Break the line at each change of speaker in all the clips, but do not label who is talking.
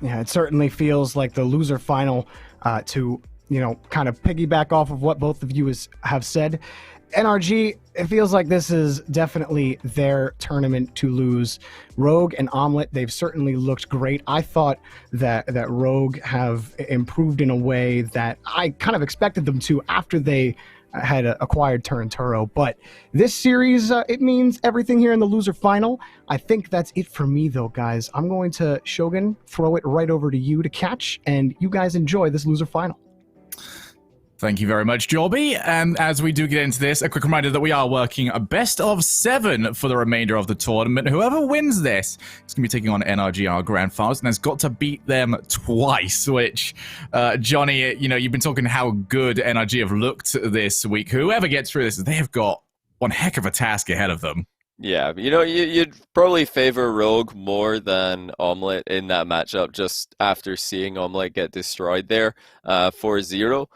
Yeah, it certainly feels like the loser final to, kind of piggyback off of what both of you have said. NRG, it feels like this is definitely their tournament to lose. Rogue and Omelette, they've certainly looked great. I thought that Rogue have improved in a way that I kind of expected them to after they had acquired Turinturo. But this series, it means everything here in the loser final. I think that's it for me, though, guys. I'm going to, Shogun, throw it right over to you to catch, and you guys enjoy this loser final.
Thank you very much, Jorby. And as we do get into this, a quick reminder that we are working a best of 7 for the remainder of the tournament. Whoever wins this is going to be taking on NRGR Grand Finals and has got to beat them twice, which, Johnny, you've been talking how good NRG have looked this week. Whoever gets through this, they have got one heck of a task ahead of them.
Yeah, you'd probably favor Rogue more than Omelette in that matchup just after seeing Omelette get destroyed there 4-0.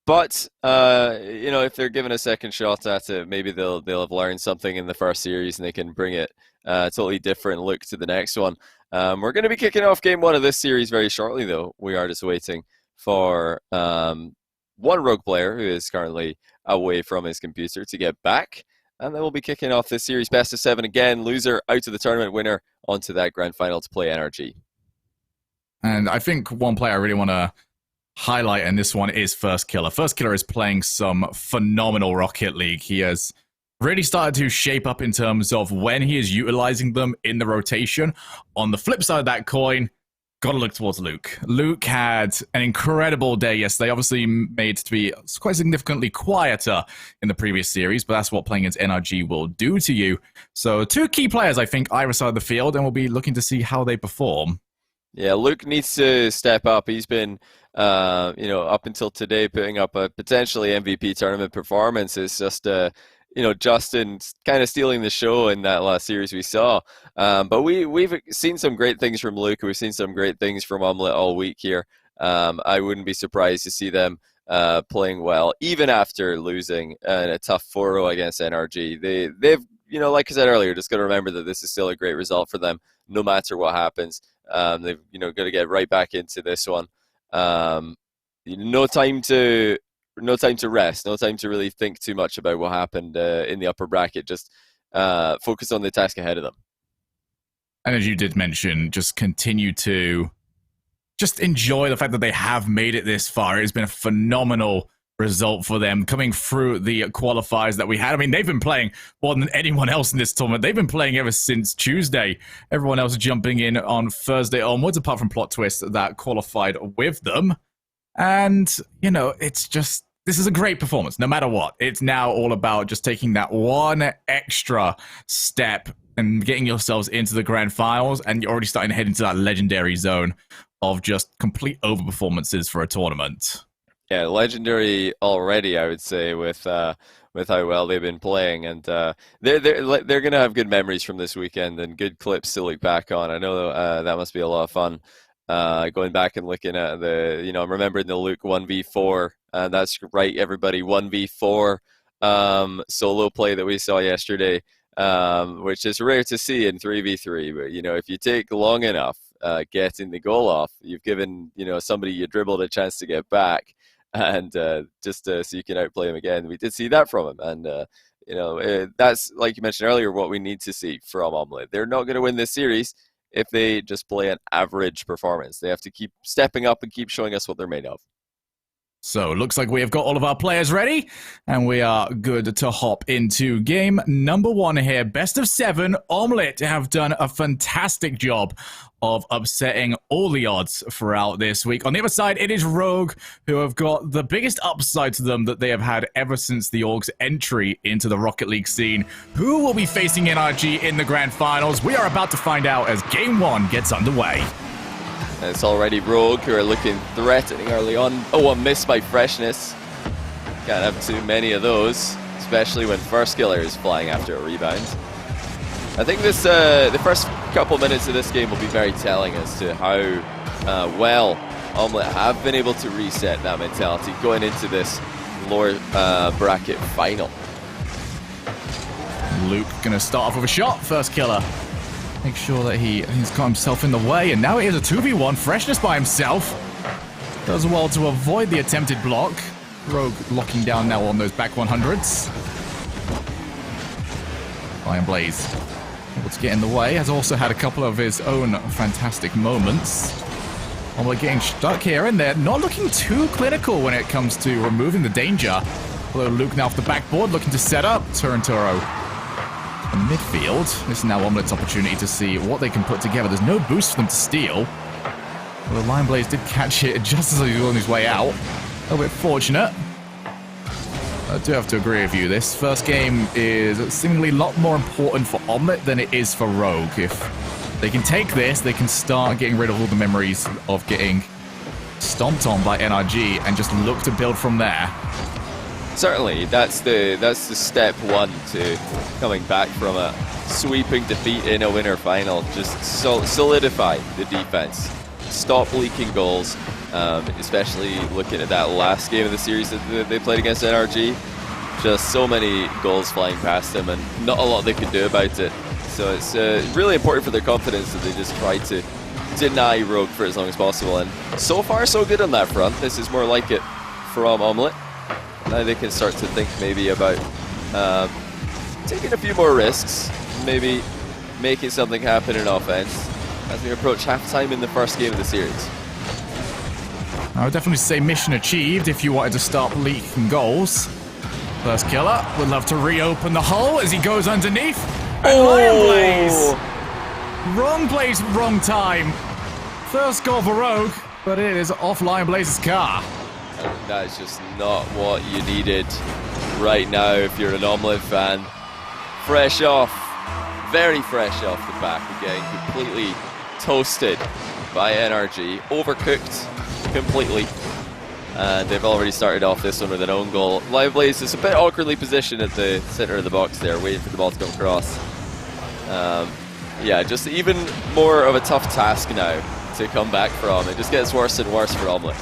But, if they're given a second shot at it, maybe they'll have learned something in the first series and they can bring it a totally different look to the next one. We're going to be kicking off game 1 of this series very shortly, though. We are just waiting for one Rogue player who is currently away from his computer to get back. And then we'll be kicking off this series best of 7 again. Loser out of the tournament, winner onto that grand final to play NRG.
And I think one player I really want to highlight in this one is First Killer. First Killer is playing some phenomenal Rocket League. He has really started to shape up in terms of when he is utilizing them in the rotation. On the flip side of that coin, gotta look towards Luke. Luke had an incredible day yesterday, obviously made to be quite significantly quieter in the previous series, but that's what playing against NRG will do to you. So 2 key players, I think, either side of the field, and we'll be looking to see how they perform.
Yeah, Luke needs to step up. He's been, up until today, putting up a potentially MVP tournament performance. It's just, Justin kind of stealing the show in that last series we saw. But we've seen some great things from Luke. We've seen some great things from Omelette all week here. I wouldn't be surprised to see them playing well, even after losing a tough 4-0 against NRG. They've, like I said earlier, just got to remember that this is still a great result for them, no matter what happens. They've got to get right back into this one. No time to rest, no time to really think too much about what happened in the upper bracket. Just focus on the task ahead of them.
And as you did mention, just continue to just enjoy the fact that they have made it this far. It's been a phenomenal result for them coming through the qualifiers that we had. I mean, they've been playing more than anyone else in this tournament. They've been playing ever since Tuesday. Everyone else jumping in on Thursday onwards, apart from Plot Twist that qualified with them. And, it's just, this is a great performance, no matter what. It's now all about just taking that one extra step and getting yourselves into the grand finals, and you're already starting to head into that legendary zone of just complete overperformances for a tournament.
Yeah, legendary already, I would say, with how well they've been playing, and they're going to have good memories from this weekend and good clips to look back on. I know that must be a lot of fun, going back and looking at I'm remembering the Luke 1v4, and that's right, everybody, 1v4 solo play that we saw yesterday, which is rare to see in 3v3. But if you take long enough getting the goal off, you've given somebody you dribbled a chance to get back. And just so you can outplay him again. We did see that from him. And, that's, like you mentioned earlier, what we need to see from Omelette. They're not going to win this series if they just play an average performance. They have to keep stepping up and keep showing us what they're made of.
So, looks like we have got all of our players ready, and we are good to hop into game number 1 here. Best of 7, Omelette have done a fantastic job of upsetting all the odds throughout this week. On the other side, it is Rogue, who have got the biggest upside to them that they have had ever since the Org's entry into the Rocket League scene. Who will be facing NRG in the grand finals? We are about to find out as game 1 gets underway.
And it's already Rogue who are looking threatening early on. Oh, a miss by Freshness. Can't have too many of those, especially when First Killer is flying after a rebound. I think this the first couple minutes of this game will be very telling as to how well Omelette have been able to reset that mentality going into this lower bracket final.
Luke gonna start off with a shot. First Killer Make sure that he's got himself in the way, and now it is a 2v1. Freshness by himself. Does well to avoid the attempted block. Rogue locking down now on those back 100s. Lion Blaze able to get in the way. Has also had a couple of his own fantastic moments. Omelette getting stuck here and there. Not looking too clinical when it comes to removing the danger. Although Luke now off the backboard looking to set up Turinturo. In midfield, this is now Omelette's opportunity to see what they can put together. There's no boost for them to steal. Well, the Lion Blaze did catch it just as he was on his way out. A little bit fortunate. I do have to agree with you. This first game is seemingly a lot more important for Omelette than it is for Rogue. If they can take this, they can start getting rid of all the memories of getting stomped on by NRG and just look to build from there.
Certainly, that's the step one to coming back from a sweeping defeat in a winter final. Just solidify the defense. Stop leaking goals, especially looking at that last game of the series that they played against NRG. Just so many goals flying past them and not a lot they could do about it. So it's really important for their confidence that they just try to deny Rogue for as long as possible. And so far, so good on that front. This is more like it from Omelette. Now they can start to think maybe about taking a few more risks, maybe making something happen in offense as we approach halftime in the first game of the series.
I would definitely say mission achieved if you wanted to stop leaking goals. First killer would love to reopen the hole as he goes underneath. And Lion Blaze! Wrong place, wrong time. First goal for Rogue, but it is off Lion Blaze's car.
And that is just not what you needed right now if you're an Omelette fan. Fresh off, very fresh off the back again, completely toasted by NRG, overcooked completely. And they've already started off this one with an own goal. Lion Blaze is a bit awkwardly positioned at the center of the box there, waiting for the ball to come across. Yeah, just even more of a tough task now to come back from. It just gets worse and worse for Omelette.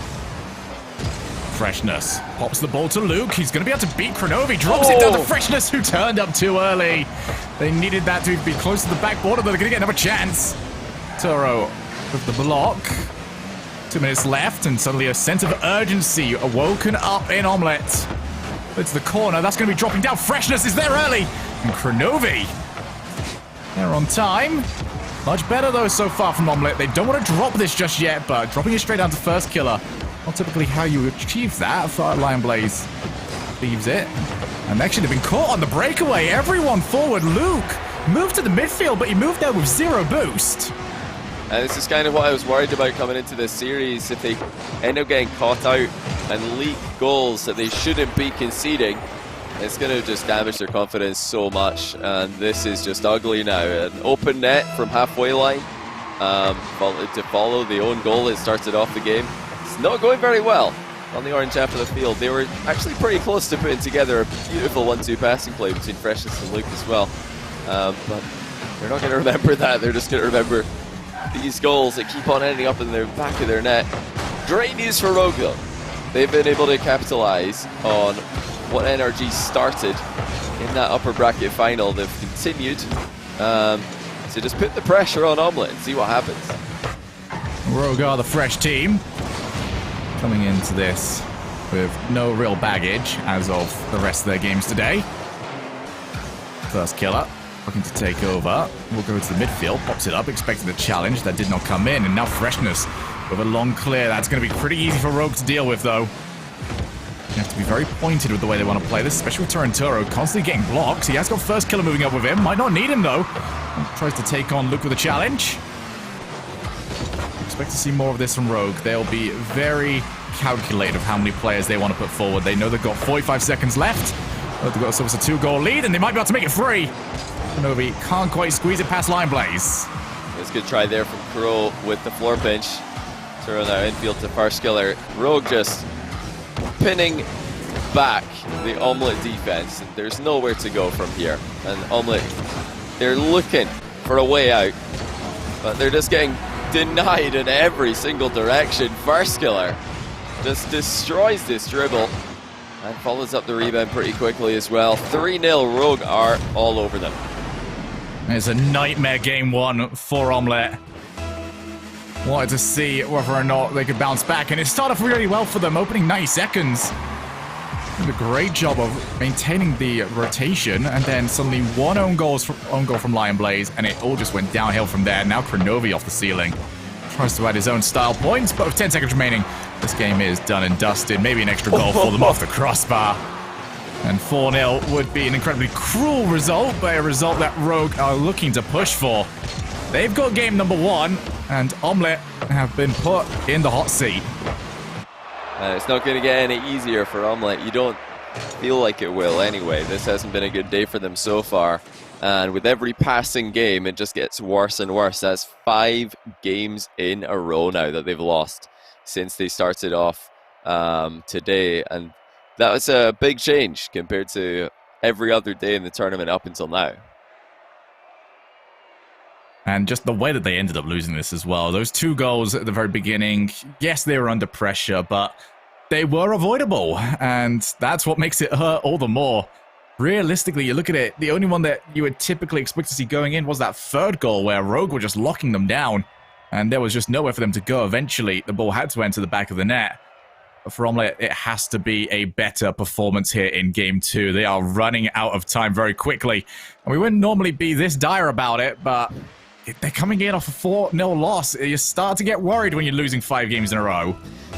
Freshness pops the ball to Luke. He's going to be able to beat Kronovi. Drops it down to Freshness, who turned up too early. They needed that to be close to the backboard, or they're going to get another chance. Turo with the block. 2 minutes left, and suddenly a sense of urgency awoken up in Omelette. It's the corner. That's going to be dropping down. Freshness is there early. And Kronovi, they're on time. Much better, though, so far from Omelette. They don't want to drop this just yet, but dropping it straight down to first killer. Not typically how you achieve that. I thought Lion Blaze leaves it. And actually, they've been caught on the breakaway. Everyone forward. Luke moved to the midfield, but he moved there with zero boost.
And this is kind of what I was worried about coming into this series. If they end up getting caught out and leak goals that they shouldn't be conceding, it's going to just damage their confidence so much. And this is just ugly now. An open net from halfway line to follow the own goal that started off the game. It's not going very well on the orange half of the field. They were actually pretty close to putting together a beautiful 1-2 passing play between Freshness and Luke as well. But they're not going to remember that. They're just going to remember these goals that keep on ending up in the back of their net. Great news for Rogue though. They've been able to capitalize on what NRG started in that upper bracket final. They've continued to just put the pressure on Omelette and see what happens.
Rogue are the fresh team, coming into this with no real baggage as of the rest of their games today. First killer looking to take over. We'll go to the midfield, pops it up, expecting the challenge. That did not come in, and now Freshness with a long clear. That's going to be pretty easy for Rogue to deal with, though. You have to be very pointed with the way they want to play this, especially with Turinturo constantly getting blocks. He has got first killer moving up with him. Might not need him, though. Tries to take on Luke with a challenge. Expect to see more of this from Rogue. They'll be very calculated of how many players they want to put forward. They know they've got 45 seconds left. They've got themselves a 2-goal lead, and they might be able to make it 3. Kronovi can't quite squeeze it past Lion Blaze.
It's a good try there from Crow with the floor pinch. Turo now infield to Farskiller. Rogue just pinning back the Omelette defense. There's nowhere to go from here. And Omelette, they're looking for a way out, but they're just getting denied in every single direction. Farskiller just destroys this dribble and follows up the rebound pretty quickly as well. 3-0, Rogue are all over them.
It's a nightmare game one for Omelette. Wanted to see whether or not they could bounce back, and it started off really well for them, opening 90 seconds. Did a great job of maintaining the rotation, and then suddenly one own goal from Lion Blaze, and it all just went downhill from there. Now Kronovi off the ceiling. Tries to add his own style points, but with 10 seconds remaining, this game is done and dusted. Maybe an extra goal for them off the crossbar. And 4-0 would be an incredibly cruel result, but a result that Rogue are looking to push for. They've got game number 1, and Omelette have been put in the hot seat.
It's not going to get any easier for Omelette. You don't feel like it will anyway. This hasn't been a good day for them so far. And with every passing game, it just gets worse and worse. That's 5 games in a row now that they've lost since they started off today. And that was a big change compared to every other day in the tournament up until now.
And just the way that they ended up losing this as well. Those 2 goals at the very beginning, yes, they were under pressure, but they were avoidable. And that's what makes it hurt all the more. Realistically, you look at it, the only one that you would typically expect to see going in was that 3rd goal where Rogue were just locking them down. And there was just nowhere for them to go. Eventually, the ball had to enter the back of the net. But for Omelette, it has to be a better performance here in Game 2. They are running out of time very quickly. And we wouldn't normally be this dire about it, but they're coming in off a 4-0 loss. You start to get worried when you're losing 5 games in a row.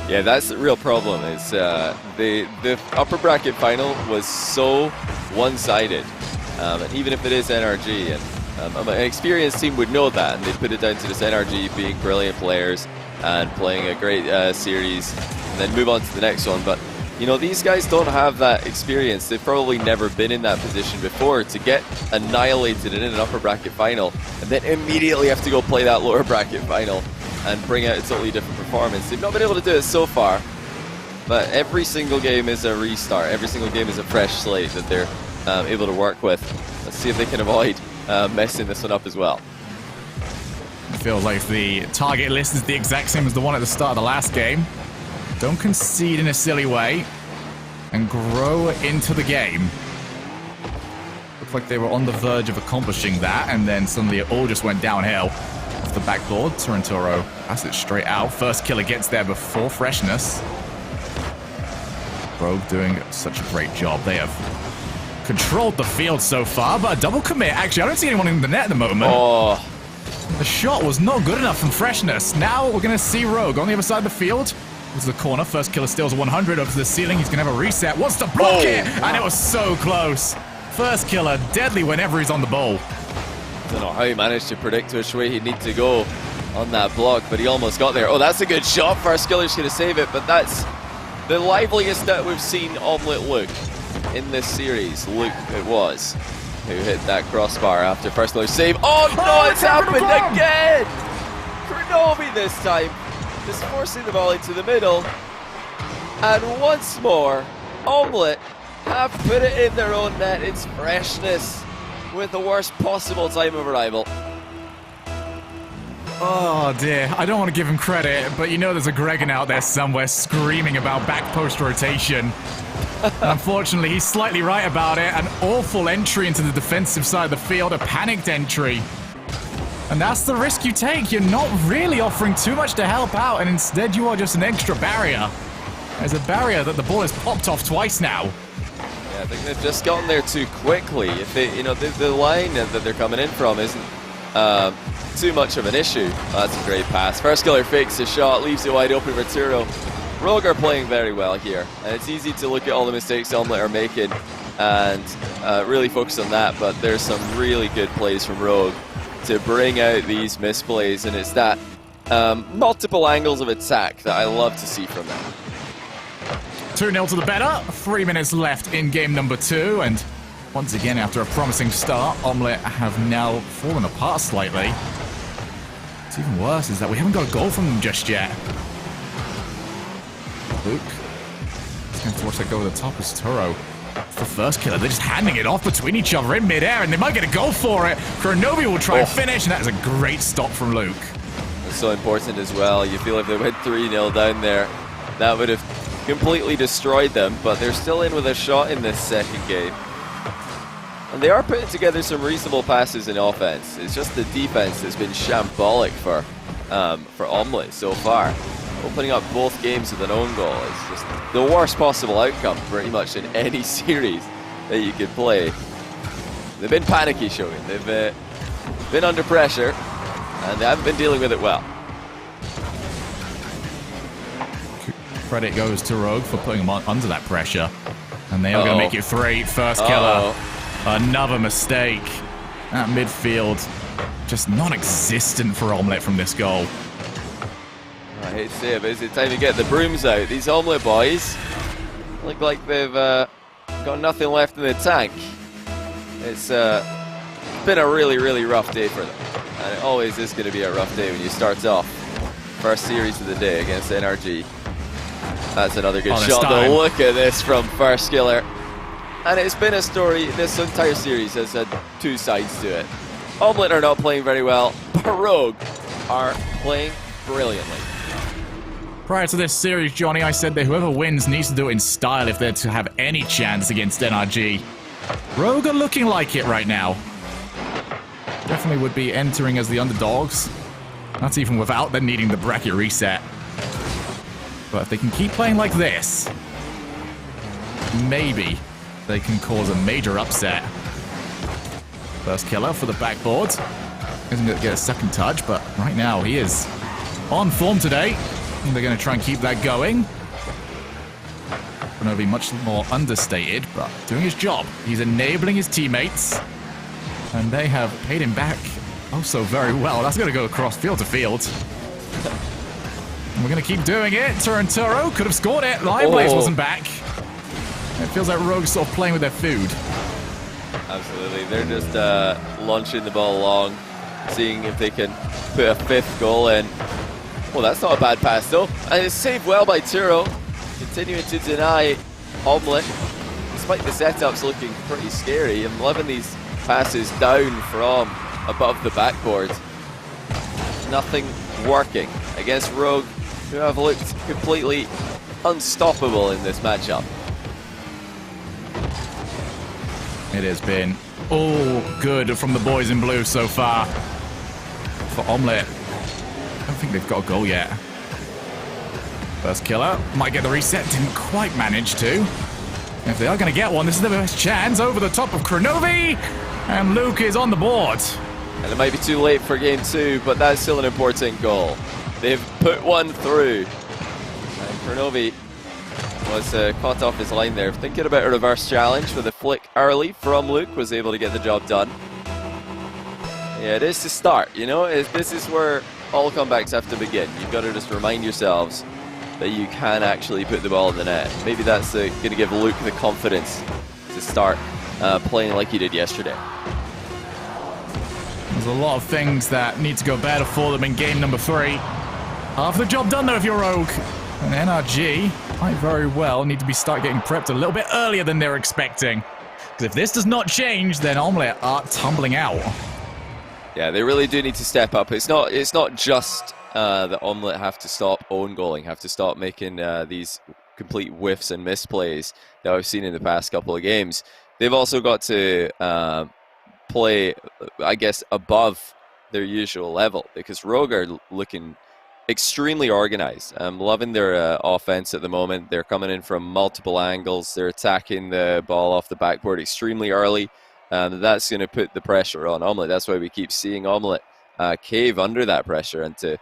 Yeah, that's the real problem. Is the upper bracket final was so one-sided, and even if it is NRG, and an experienced team would know that, and they put it down to this NRG being brilliant players and playing a great series, and then move on to the next one. But you know, these guys don't have that experience. They've probably never been in that position before to get annihilated in an upper bracket final and then immediately have to go play that lower bracket final and bring out a totally different performance. They've not been able to do it so far, but every single game is a restart. Every single game is a fresh slate that they're able to work with. Let's see if they can avoid messing this one up as well.
I feel like the target list is the exact same as the one at the start of the last game. Don't concede in a silly way and grow into the game. Looked like they were on the verge of accomplishing that, and then suddenly it all just went downhill. Off the backboard, Torrentoro passes it straight out. First killer gets there before freshness. Rogue doing such a great job. They have controlled the field so far, but a double commit. Actually, I don't see anyone in the net at the moment.
Oh.
The shot was not good enough from freshness. Now we're going to see Rogue on the other side of the field. This is the corner. First killer steals a 100 up to the ceiling. He's going to have a reset. Wants to block it, and it was so close. First killer, deadly whenever he's on the ball.
I don't know how he managed to predict which way he'd need to go on that block, but he almost got there. Oh, that's a good shot. First killer's going to save it, but that's the liveliest that we've seen Omelette look in this series. Luke, it was, who hit that crossbar after first killer save. Oh no, it's happened again! Kronovi this time, just forcing the ball into the middle. And once more, Omelette have put it in their own net. It's freshness with the worst possible time of arrival.
Oh dear, I don't want to give him credit, but you know there's a Gregan out there somewhere screaming about back post rotation. Unfortunately, he's slightly right about it. An awful entry into the defensive side of the field, a panicked entry. And that's the risk you take. You're not really offering too much to help out, and instead you are just an extra barrier. There's a barrier that the ball has popped off twice now.
Yeah, I think they've just gotten there too quickly. If they, you know, the line that they're coming in from isn't too much of an issue. Oh, that's a great pass. First killer fakes his shot, leaves it wide open for Turo. Rogue are playing very well here, and it's easy to look at all the mistakes Omelette are making and really focus on that, but there's some really good plays from Rogue to bring out these misplays, and it's that multiple angles of attack that I love to see from them.
2-0 to the better. 3 minutes left in game number 2, and once again, after a promising start, Omelette have now fallen apart slightly. What's even worse is that we haven't got a goal from them just yet. Luke is going to watch that go over the top as Turo. For first killer, they're just handing it off between each other in midair, and they might get a goal for it. Kronovi will try and finish, and that is a great stop from Luke.
It's so important as well. You feel if they went 3-0 down there, that would have completely destroyed them, but they're still in with a shot in this second game. And they are putting together some reasonable passes in offense. It's just the defense that's been shambolic for Omelette so far. Opening up both games with an own goal is just the worst possible outcome pretty much in any series that you could play. They've been panicky, Shogun. They've been under pressure and they haven't been dealing with it well.
Credit goes to Rogue for putting them under that pressure. And they are going to make it 3. First killer. Another mistake. At midfield, just non-existent for Omelette from this goal.
I hate to say it, but is it time to get the brooms out? These Omelette boys look like they've got nothing left in the tank. It's been a really, really rough day for them. And it always is going to be a rough day when you start off first series of the day against NRG. That's another good shot. Though. Look at this from First Killer. And it's been a story, this entire series has had 2 sides to it. Omelette are not playing very well, but Rogue are playing brilliantly.
Prior to this series, Johnny, I said that whoever wins needs to do it in style if they're to have any chance against NRG. Rogue are looking like it right now. Definitely would be entering as the underdogs. That's even without them needing the bracket reset. But if they can keep playing like this, maybe they can cause a major upset. First killer for the backboard. Isn't going to get a second touch, but right now he is on form today. And they're going to try and keep that going. Going to be much more understated, but doing his job. He's enabling his teammates. And they have paid him back oh so very well. That's going to go across field to field. And we're going to keep doing it. Turanturo could have scored it. Live Blaze wasn't back. It feels like Rogue's sort of playing with their food.
Absolutely. They're just launching the ball along, seeing if they can put a 5th goal in. Well, that's not a bad pass, though. And it's saved well by Turo, continuing to deny Omelette, despite the setups looking pretty scary. I'm loving these passes down from above the backboard. Nothing working against Rogue, who have looked completely unstoppable in this matchup.
It has been all good from the boys in blue so far. For Omelette, I don't think they've got a goal yet. First killer might get the reset, didn't quite manage to. If they are going to get one, this is the best chance. Over the top of Kronovi, and Luke is on the board.
And it might be too late for game 2, but that's still an important goal. They've put one through. And Kronovi was caught off his line there. Thinking about a reverse challenge with a flick early from Luke, was able to get the job done. Yeah, it is to start, you know, this is where all comebacks have to begin. You've got to just remind yourselves that you can actually put the ball in the net. Maybe that's going to give Luke the confidence to start playing like he did yesterday.
There's a lot of things that need to go better for them in game number 3. Half the job done though if you're Rogue. And NRG might very well need to start getting prepped a little bit earlier than they're expecting. Because if this does not change, then Omelette are tumbling out.
Yeah, they really do need to step up. It's not just that Omelette have to stop own goaling, have to stop making these complete whiffs and misplays that I've seen in the past couple of games. They've also got to play, I guess, above their usual level, because Rogue are looking extremely organized. I'm loving their offense at the moment. They're coming in from multiple angles. They're attacking the ball off the backboard extremely early. That's going to put the pressure on Omelette. That's why we keep seeing Omelette cave under that pressure and to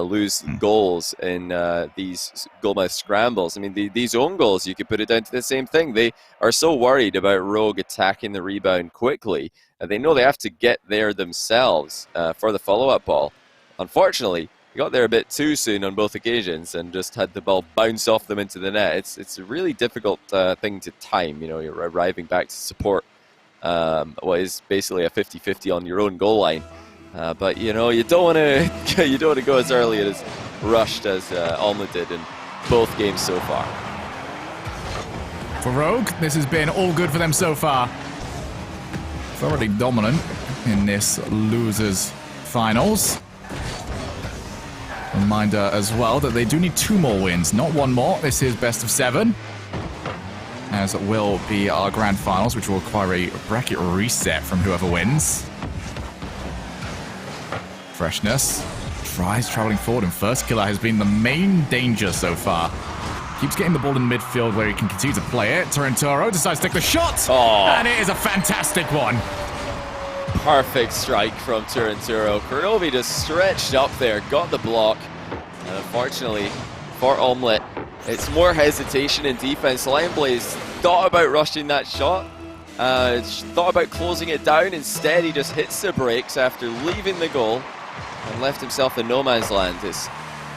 lose goals in these goalmouth scrambles. I mean, these own goals, you could put it down to the same thing. They are so worried about Rogue attacking the rebound quickly, and they know they have to get there themselves for the follow-up ball. Unfortunately, they got there a bit too soon on both occasions and just had the ball bounce off them into the net. It's a really difficult thing to time. You know, you're arriving back to support what is basically a 50-50 on your own goal line. But you know, you don't want to go as early and as rushed as Omelette did in both games so far.
For Rogue, this has been all good for them so far. Thoroughly dominant in this losers finals. Reminder as well that they do need 2 more wins, not 1 more. This is best of 7. as it will be our grand finals, which will require a bracket reset from whoever wins. Freshness tries traveling forward, and First Killer has been the main danger so far. Keeps getting the ball in midfield where he can continue to play it. Torrentoro decides to take the shot, and it is a fantastic one.
Perfect strike from Torrentoro. Kronovi just stretched up there, got the block, and unfortunately for Omelette, it's more hesitation in defense. Lionblaze thought about rushing that shot, thought about closing it down. Instead, he just hits the brakes after leaving the goal and left himself in no man's land. It's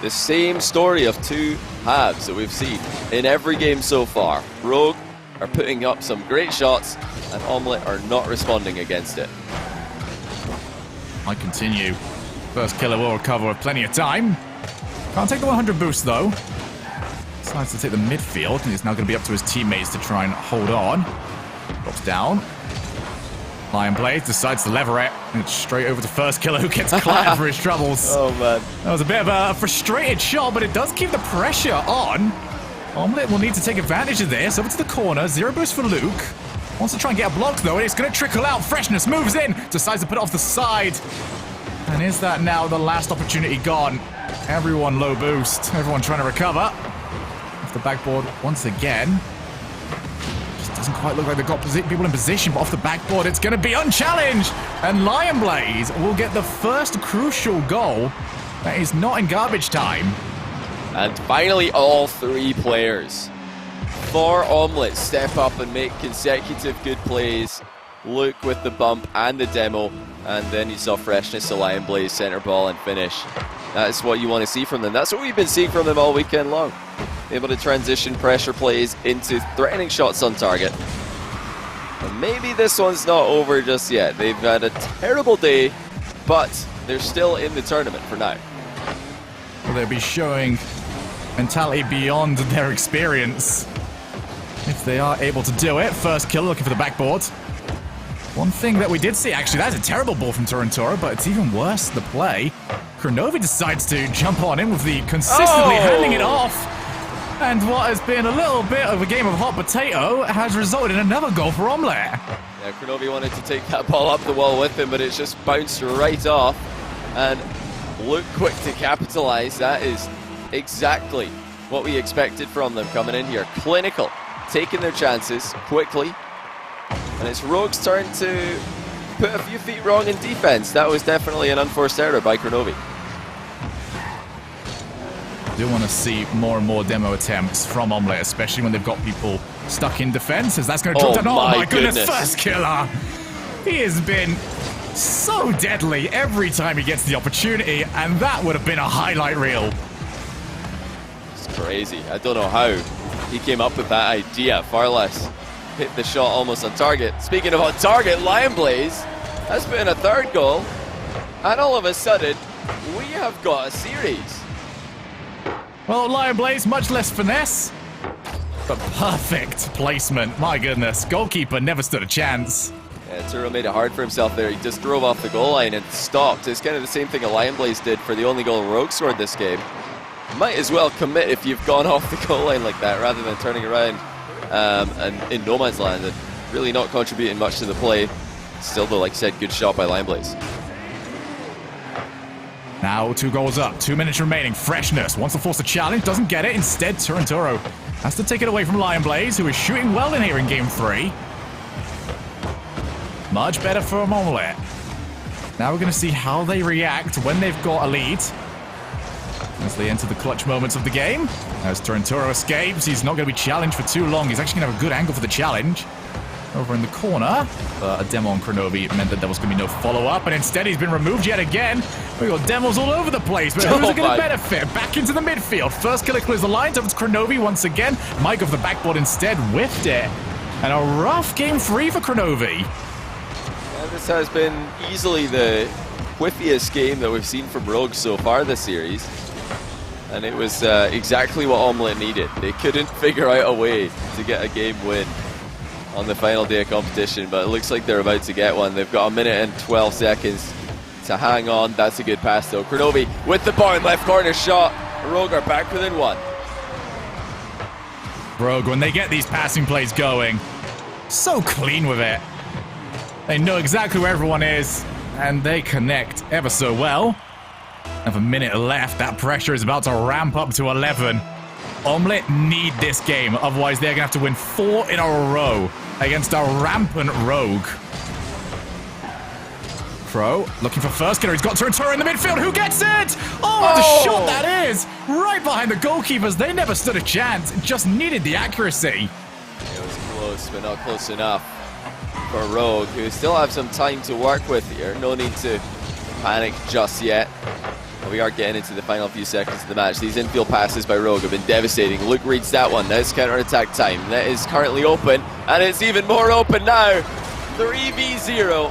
the same story of two halves that we've seen in every game so far. Rogue are putting up some great shots, and Omelette are not responding against it.
I continue. First Killer will recover with plenty of time. Can't take the 100 boost though. Decides to take the midfield, and it's now going to be up to his teammates to try and hold on. Drops down. Lionblaze decides to lever it, and it's straight over to First Killer, who gets clattered for his troubles.
Oh man.
That was a bit of a frustrated shot, but it does keep the pressure on. Omelette will need to take advantage of this. Over to the corner, 0 boost for Luke. Wants to try and get a block though, and it's going to trickle out. Freshness moves in, decides to put it off the side. And is that now the last opportunity gone? Everyone low boost, everyone trying to recover. Off the backboard once again. Just doesn't quite look like they've got people in position, but off the backboard it's going to be unchallenged. And Lionblaze will get the first crucial goal that is not in garbage time.
And finally, all three players for Omelette step up and make consecutive good plays. Luke with the bump and the demo, and then you saw Freshness to Lionblaze, center ball and finish. That's what you want to see from them. That's what we've been seeing from them all weekend long. Able to transition pressure plays into threatening shots on target. And maybe this one's not over just yet. They've had a terrible day, but they're still in the tournament for now.
Will they be showing mentality beyond their experience if they are able to do it? First Kill looking for the backboard. One thing that we did see, actually, that's a terrible ball from Torrentoro, but it's even worse, the play. Kronovi decides to jump on in with the consistently handing it off. And what has been a little bit of a game of hot potato has resulted in another goal for Omelette.
Yeah, Kronovi wanted to take that ball up the wall with him, but it's just bounced right off. And Luke quick to capitalize. That is exactly what we expected from them coming in here. Clinical, taking their chances quickly. And it's Rogue's turn to put a few feet wrong in defense. That was definitely an unforced error by Kronovi.
I do want to see more and more demo attempts from Omelette, especially when they've got people stuck in defense, as that's going to drop down. Oh my goodness, First Killer! He has been so deadly every time he gets the opportunity, and that would have been a highlight reel.
It's crazy. I don't know how he came up with that idea. Far less hit the shot almost on target. Speaking of on target, Lionblaze has put in a third goal, and all of a sudden, we have got a series.
Well, Lionblaze, much less finesse, but perfect placement. My goodness, goalkeeper never stood a chance.
Yeah, Turo made it hard for himself there. He just drove off the goal line and stopped. It's kind of the same thing a Lionblaze did for the only goal Rogue scored this game. Might as well commit if you've gone off the goal line like that, rather than turning around and in no man's land and really not contributing much to the play. Still, though, like I said, good shot by Lionblaze.
Now 2 goals up, 2 minutes remaining. Freshness wants to force a challenge, doesn't get it. Instead, Torrentoro has to take it away from Lionblaze, who is shooting well in here in game 3. Much better for Omelette. Now we're going to see how they react when they've got a lead, as they enter the clutch moments of the game. As Torrentoro escapes, he's not going to be challenged for too long. He's actually going to have a good angle for the challenge. Over in the corner, a demo on Kronovi meant that there was going to be no follow-up, and instead he's been removed yet again. We've got demos all over the place, but who's it going to benefit? Back into the midfield. First Killer clears the lines, over to Kronovi once again. Mike off the backboard instead, whiffed it. And a rough game 3 for Kronovi.
Yeah, this has been easily the whiffiest game that we've seen from Rogue so far this series. And it was exactly what Omelette needed. They couldn't figure out a way to get a game win on the final day of competition, but it looks like they're about to get one. They've got 1 minute and 12 seconds to hang on. That's a good pass though. Kronovi with the bottom left corner shot. Rogue are back within 1.
Rogue, when they get these passing plays going, so clean with it. They know exactly where everyone is, and they connect ever so well. Have a minute left. That pressure is about to ramp up to 11. Omelette need this game, otherwise they're going to have to win 4 in a row against a rampant Rogue. Crow looking for first killer. He's got Tortoro in the midfield. Who gets it? Oh, what a shot that is! Right behind the goalkeepers. They never stood a chance. Just needed the accuracy.
It was close, but not close enough for Rogue, who still have some time to work with here. No need to panic just yet. We are getting into the final few seconds of the match. These infield passes by Rogue have been devastating. Luke reads that one. Now it's counter-attack time. That is currently open, and it's even more open now. 3v0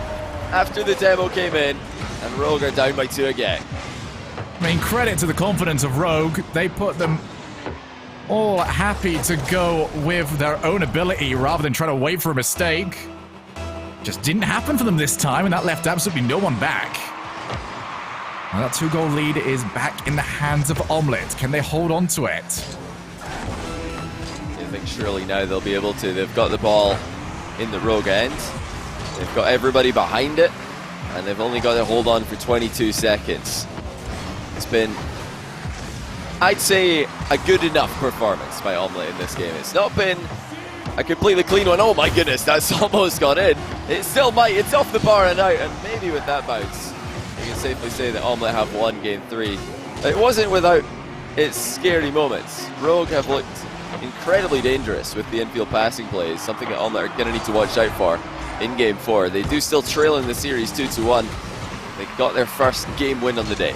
after the demo came in, and Rogue are down by 2 again.
I mean, credit to the confidence of Rogue. They put them all happy to go with their own ability rather than trying to wait for a mistake. Just didn't happen for them this time, and that left absolutely no one back. Well, that 2-goal lead is back in the hands of Omelette. Can they hold on to it?
I think surely now they'll be able to. They've got the ball in the Rogue end. They've got everybody behind it, and they've only got to hold on for 22 seconds. It's been, I'd say, a good enough performance by Omelette in this game. It's not been a completely clean one. Oh my goodness, that's almost gone in. It still might. It's off the bar and out, and maybe with that bounce, you can safely say that Omelette have won game 3. It wasn't without its scary moments. Rogue have looked incredibly dangerous with the infield passing plays, something that Omelette are going to need to watch out for in game 4. They do still trail in the series 2-1. They got their first game win on the day.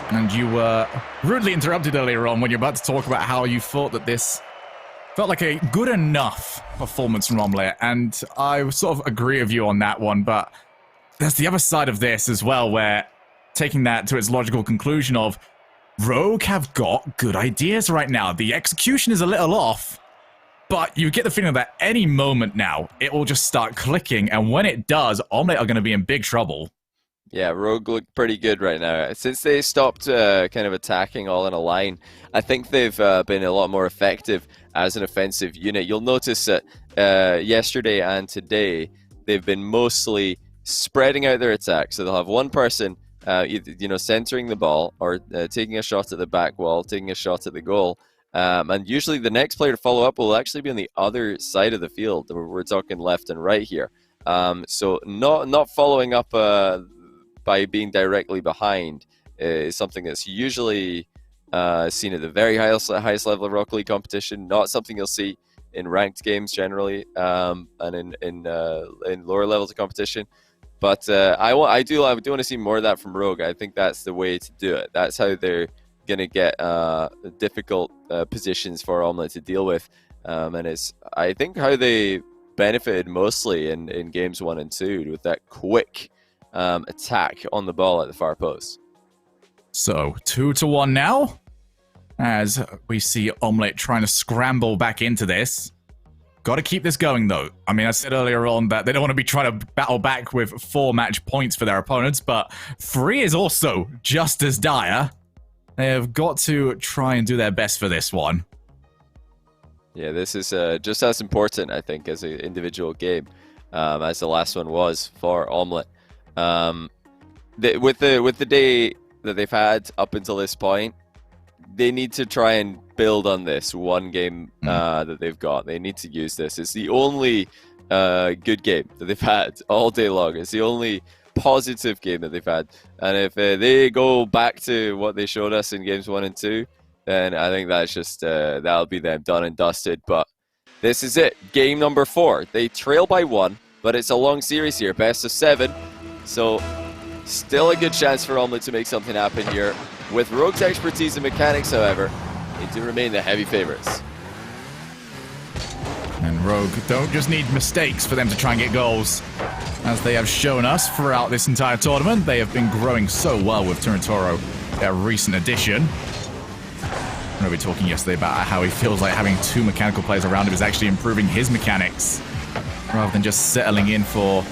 And you were rudely interrupted earlier on when you're about to talk about how you thought that this felt like a good enough performance from Omelette, and I sort of agree with you on that one, but there's the other side of this as well, where taking that to its logical conclusion of Rogue have got good ideas right now. The execution is a little off, but you get the feeling that any moment now, it will just start clicking, and when it does, Omelette are going to be in big trouble.
Yeah, Rogue look pretty good right now. Since they stopped kind of attacking all in a line, I think they've been a lot more effective as an offensive unit. You'll notice that yesterday and today, they've been mostly spreading out their attack. So they'll have one person, either, centering the ball or taking a shot at the back wall, taking a shot at the goal. And usually the next player to follow up will actually be on the other side of the field. We're talking left and right here. So not following up by being directly behind is something that's usually seen at the very highest level of Rocket League competition. Not something you'll see in ranked games generally, and in lower levels of competition. But I do want to see more of that from Rogue. I think that's the way to do it. That's how they're going to get difficult positions for Omelette to deal with, and it's, I think, how they benefited mostly in games 1 and 2 with that quick attack on the ball at the far post.
So 2-1 now, as we see Omelette trying to scramble back into this. Got to keep this going, though. I mean, I said earlier on that they don't want to be trying to battle back with 4 match points for their opponents, but 3 is also just as dire. They have got to try and do their best for this one.
Yeah, this is just as important, I think, as an individual game, as the last one was for Omelette. With the day that they've had up until this point, they need to try and build on this one game that they've got. They need to use this. It's the only good game that they've had all day long. It's the only positive game that they've had. And if they go back to what they showed us in games 1 and 2, then I think that's just that'll be them done and dusted. But this is it. Game number 4. They trail by 1, but it's a long series here, best of 7. So still a good chance for Omelette to make something happen here. With Rogue's expertise and mechanics, however, they do remain the heavy favorites.
And Rogue don't just need mistakes for them to try and get goals. As they have shown us throughout this entire tournament, they have been growing so well with Tortoro, their recent addition. I know we were talking yesterday about how he feels like having 2 mechanical players around him is actually improving his mechanics, rather than just settling in for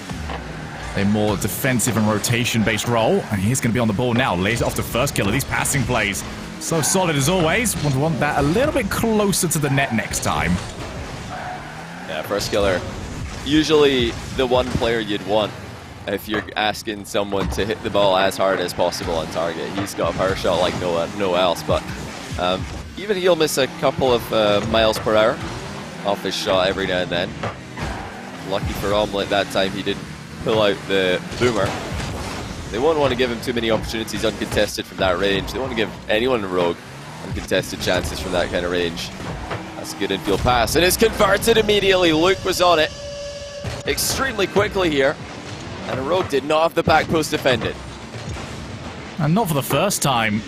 a more defensive and rotation-based role. And he's going to be on the ball now. Lays it off to first killer. These passing plays So solid as always. Want that a little bit closer to the net next time.
Yeah, first killer. Usually the one player you'd want if you're asking someone to hit the ball as hard as possible on target. He's got a power shot like no else, but even he'll miss a couple of miles per hour off his shot every now and then. Lucky for Omelette that time he didn't pull out the boomer. They won't want to give him too many opportunities uncontested from that range. They want to give anyone in Rogue uncontested chances from that kind of range. That's a good infield pass, and it's converted immediately. Luke was on it extremely quickly here, and Rogue did not have the back post defended.
And not for the first time.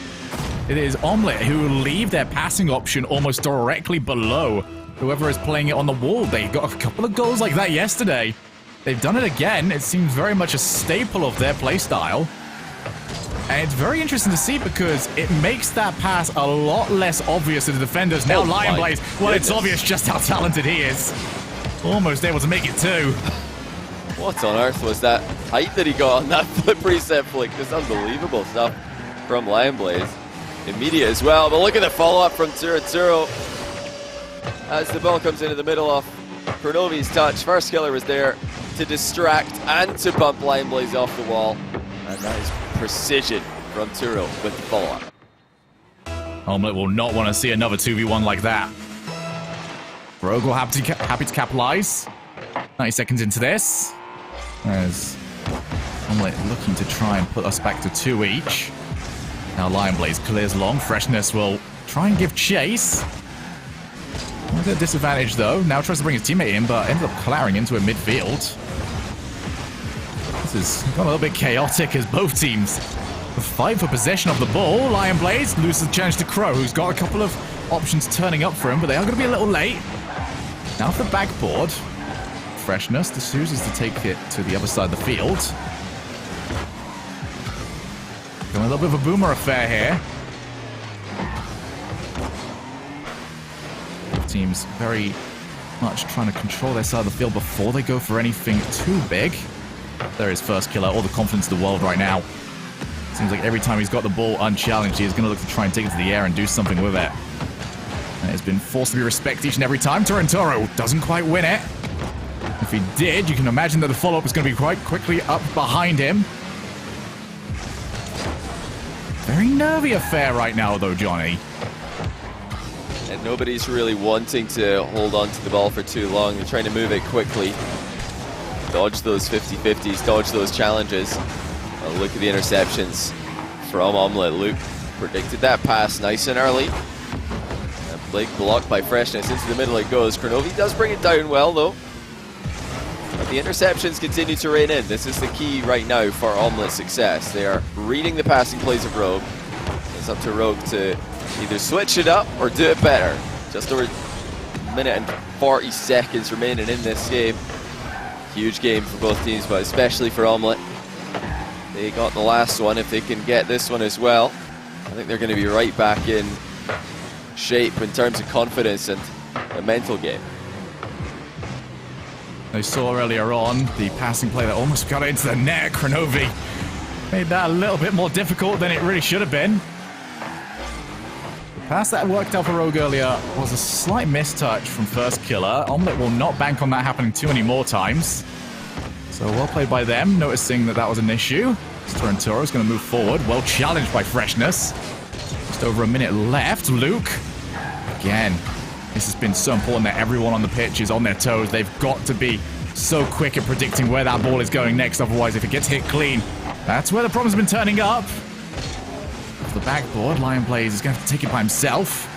It is Omelette who leave their passing option almost directly below whoever is playing it on the wall. They got a couple of goals like that yesterday. They've done it again. It seems very much a staple of their playstyle. And it's very interesting to see because it makes that pass a lot less obvious to the defenders. Now Lion Blaze, well, it's obvious just how talented he is. Almost able to make it too.
What on earth was that height that he got on that flip reset flick? Just unbelievable stuff from Lion Blaze. Immediate as well, but look at the follow-up from Turo as the ball comes into the middle of Kronovi's touch. First killer was there to distract and to bump Lion Blaze off the wall, and that is precision from Turo with the follow-up.
Omelette will not want to see another 2v1 like that. Rogue will happy to capitalize. 90 seconds into this, as Omelette looking to try and put us back to 2 each. Now Lion Blaze clears long. Freshness will try and give chase. At a disadvantage though. Now tries to bring his teammate in, but ends up clattering into a midfield. This has got a little bit chaotic as both teams fight for possession of the ball. Lion Blaze loses the challenge to Crow, who's got a couple of options turning up for him, but they are going to be a little late. Now for the backboard. Freshness chooses to take it to the other side of the field. Got a little bit of a boomer affair here. Teams very much trying to control their side of the field before they go for anything too big. There is first killer, all the confidence in the world right now. Seems like every time he's got the ball unchallenged, he is going to look to try and take it to the air and do something with it. And it's been forced to be respected each and every time. Torrentoro doesn't quite win it. If he did, you can imagine that the follow-up is going to be quite quickly up behind him. Very nervy affair right now, though, Johnny.
And nobody's really wanting to hold on to the ball for too long. They're trying to move it quickly. Dodge those 50-50s, dodge those challenges. Look at the interceptions from Omelette. Luke predicted that pass nice and early. A big block by Freshness. Into the middle it goes. Kronovi does bring it down well, though. But the interceptions continue to rein in. This is the key right now for Omelette's success. They are reading the passing plays of Rogue. It's up to Rogue to either switch it up or do it better. Just over a minute and 40 seconds remaining in this game. Huge game for both teams, but especially for Omelette. They got the last one. If they can get this one as well, I think they're going to be right back in shape in terms of confidence and a mental game.
They saw earlier on the passing play that almost got into the net. Kronovi made that a little bit more difficult than it really should have been. The pass that worked out for Rogue earlier was a slight mistouch from first killer. Omelette will not bank on that happening too many more times. So well played by them, noticing that that was an issue. Torrentoro is going to move forward. Well challenged by Freshness. Just over a minute left. Luke, again, this has been so important that everyone on the pitch is on their toes. They've got to be so quick at predicting where that ball is going next. Otherwise, if it gets hit clean, that's where the problem's been turning up. Off the backboard, Lion Blaze is going to have to take it by himself.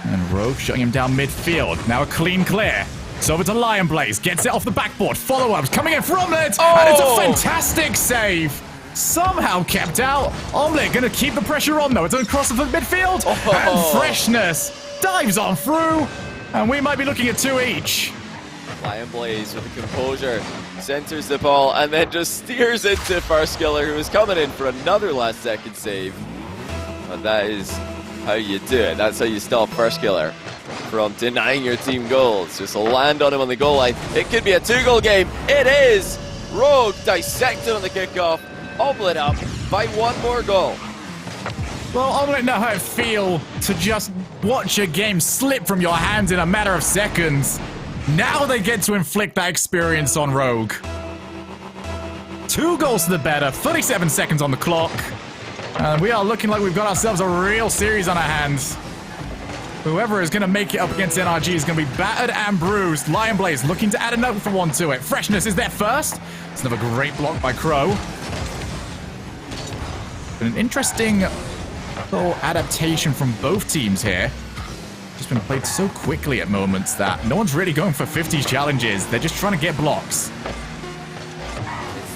And Rogue shutting him down midfield. Now a clean clear. It's over to Lion Blaze. Gets it off the backboard. Follow-ups coming in from Omelette. Oh! And it's a fantastic save. Somehow kept out. Omelette going to keep the pressure on, though. It's across the midfield. Oh. And Freshness dives on through. And we might be looking at 2 each.
Lion Blaze with the composure. Centers the ball and then just steers into first killer, who is coming in for another last-second save. And that is how you do it. That's how you stop first killer from denying your team goals. Just land on him on the goal line. It could be a 2-goal game. It is. Rogue dissected on the kickoff. Omelette up by 1 more goal.
Well, Omelette know how it feels to just watch a game slip from your hands in a matter of seconds. Now they get to inflict that experience on Rogue. 2 goals to the better, 37 seconds on the clock. And we are looking like we've got ourselves a real series on our hands. Whoever is going to make it up against NRG is going to be battered and bruised. Lion Blaze looking to add another one to it. Freshness is there first. It's another great block by Crow. An interesting little adaptation from both teams here. Just been played so quickly at moments that no one's really going for 50s challenges. They're just trying to get blocks.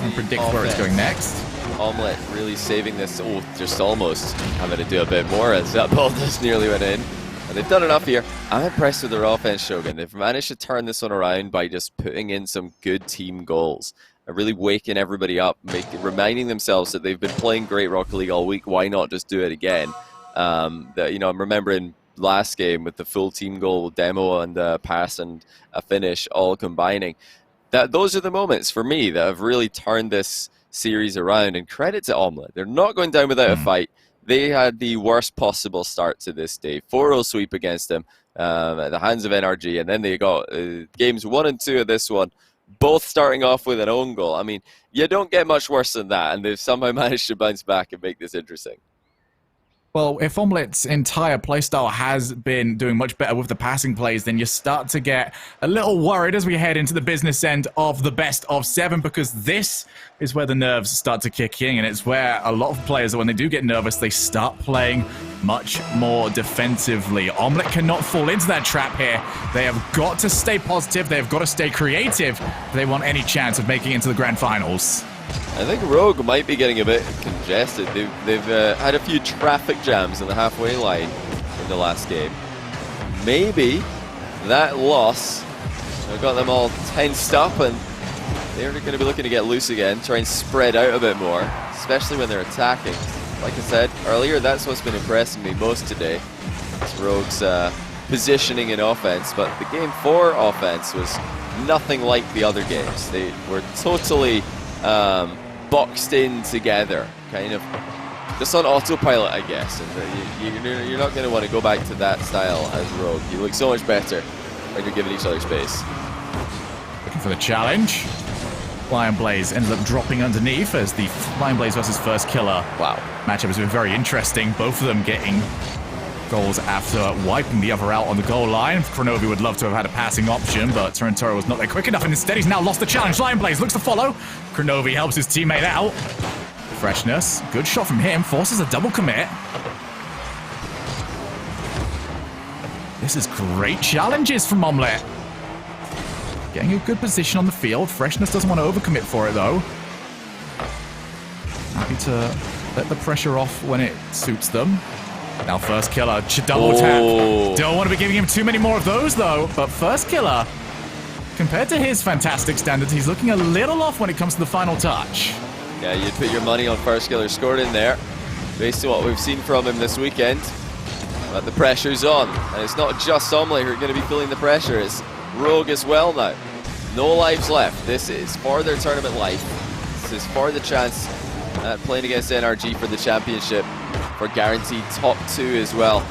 And predict where it's going next.
Omelette really saving this. Oh, just almost having to do a bit more as that ball just nearly went in. And they've done enough here. I'm impressed with their offense, Shogun. They've managed to turn this one around by just putting in some good team goals. And really waking everybody up, reminding themselves that they've been playing great Rocket League all week. Why not just do it again? I'm remembering last game with the full team goal demo and a pass and a finish all combining. Those are the moments for me that have really turned this series around. And credit to Omelette. They're not going down without a fight. They had the worst possible start to this day. 4-0 sweep against them at the hands of NRG. And then they got games 1 and 2 of this one, both starting off with an own goal. I mean, you don't get much worse than that. And they've somehow managed to bounce back and make this interesting.
Well, if Omelette's entire playstyle has been doing much better with the passing plays, then you start to get a little worried as we head into the business end of the best of 7, because this is where the nerves start to kick in, and it's where a lot of players, when they do get nervous, they start playing much more defensively. Omelette cannot fall into that trap here. They have got to stay positive. They have got to stay creative if they want any chance of making it into the grand finals.
I think Rogue might be getting a bit congested. They've had a few traffic jams on the halfway line in the last game. Maybe that loss got them all tensed up, and they're going to be looking to get loose again, try and spread out a bit more, especially when they're attacking. Like I said earlier, that's what's been impressing me most today. It's Rogue's positioning in offense, but the game 4 offense was nothing like the other games. They were totally boxed in together, kind of just on autopilot, I guess. And you're not going to want to go back to that style as Rogue. You look so much better when you're giving each other space.
Looking for the challenge. Lion Blaze ends up dropping underneath as the Lion Blaze versus First Killer matchup has been very interesting. Both of them getting goals after wiping the other out on the goal line. Kronovi would love to have had a passing option, but Torrentoro was not there quick enough, and instead he's now lost the challenge. Lion Blaze looks to follow. Kronovi helps his teammate out. Freshness, good shot from him, forces a double commit. This is great challenges from Omelette. Getting a good position on the field. Freshness doesn't want to overcommit for it, though. Happy to let the pressure off when it suits them. Now First Killer, double tap. Don't want to be giving him too many more of those, though. But First Killer, compared to his fantastic standards, he's looking a little off when it comes to the final touch.
Yeah, you'd put your money on First Killer scored in there, based on what we've seen from him this weekend. But the pressure's on. And it's not just Omelette who are going to be feeling the pressure. It's Rogue as well now. No lives left. This is for their tournament life. This is for the chance at playing against NRG for the championship, for guaranteed top 2 as well.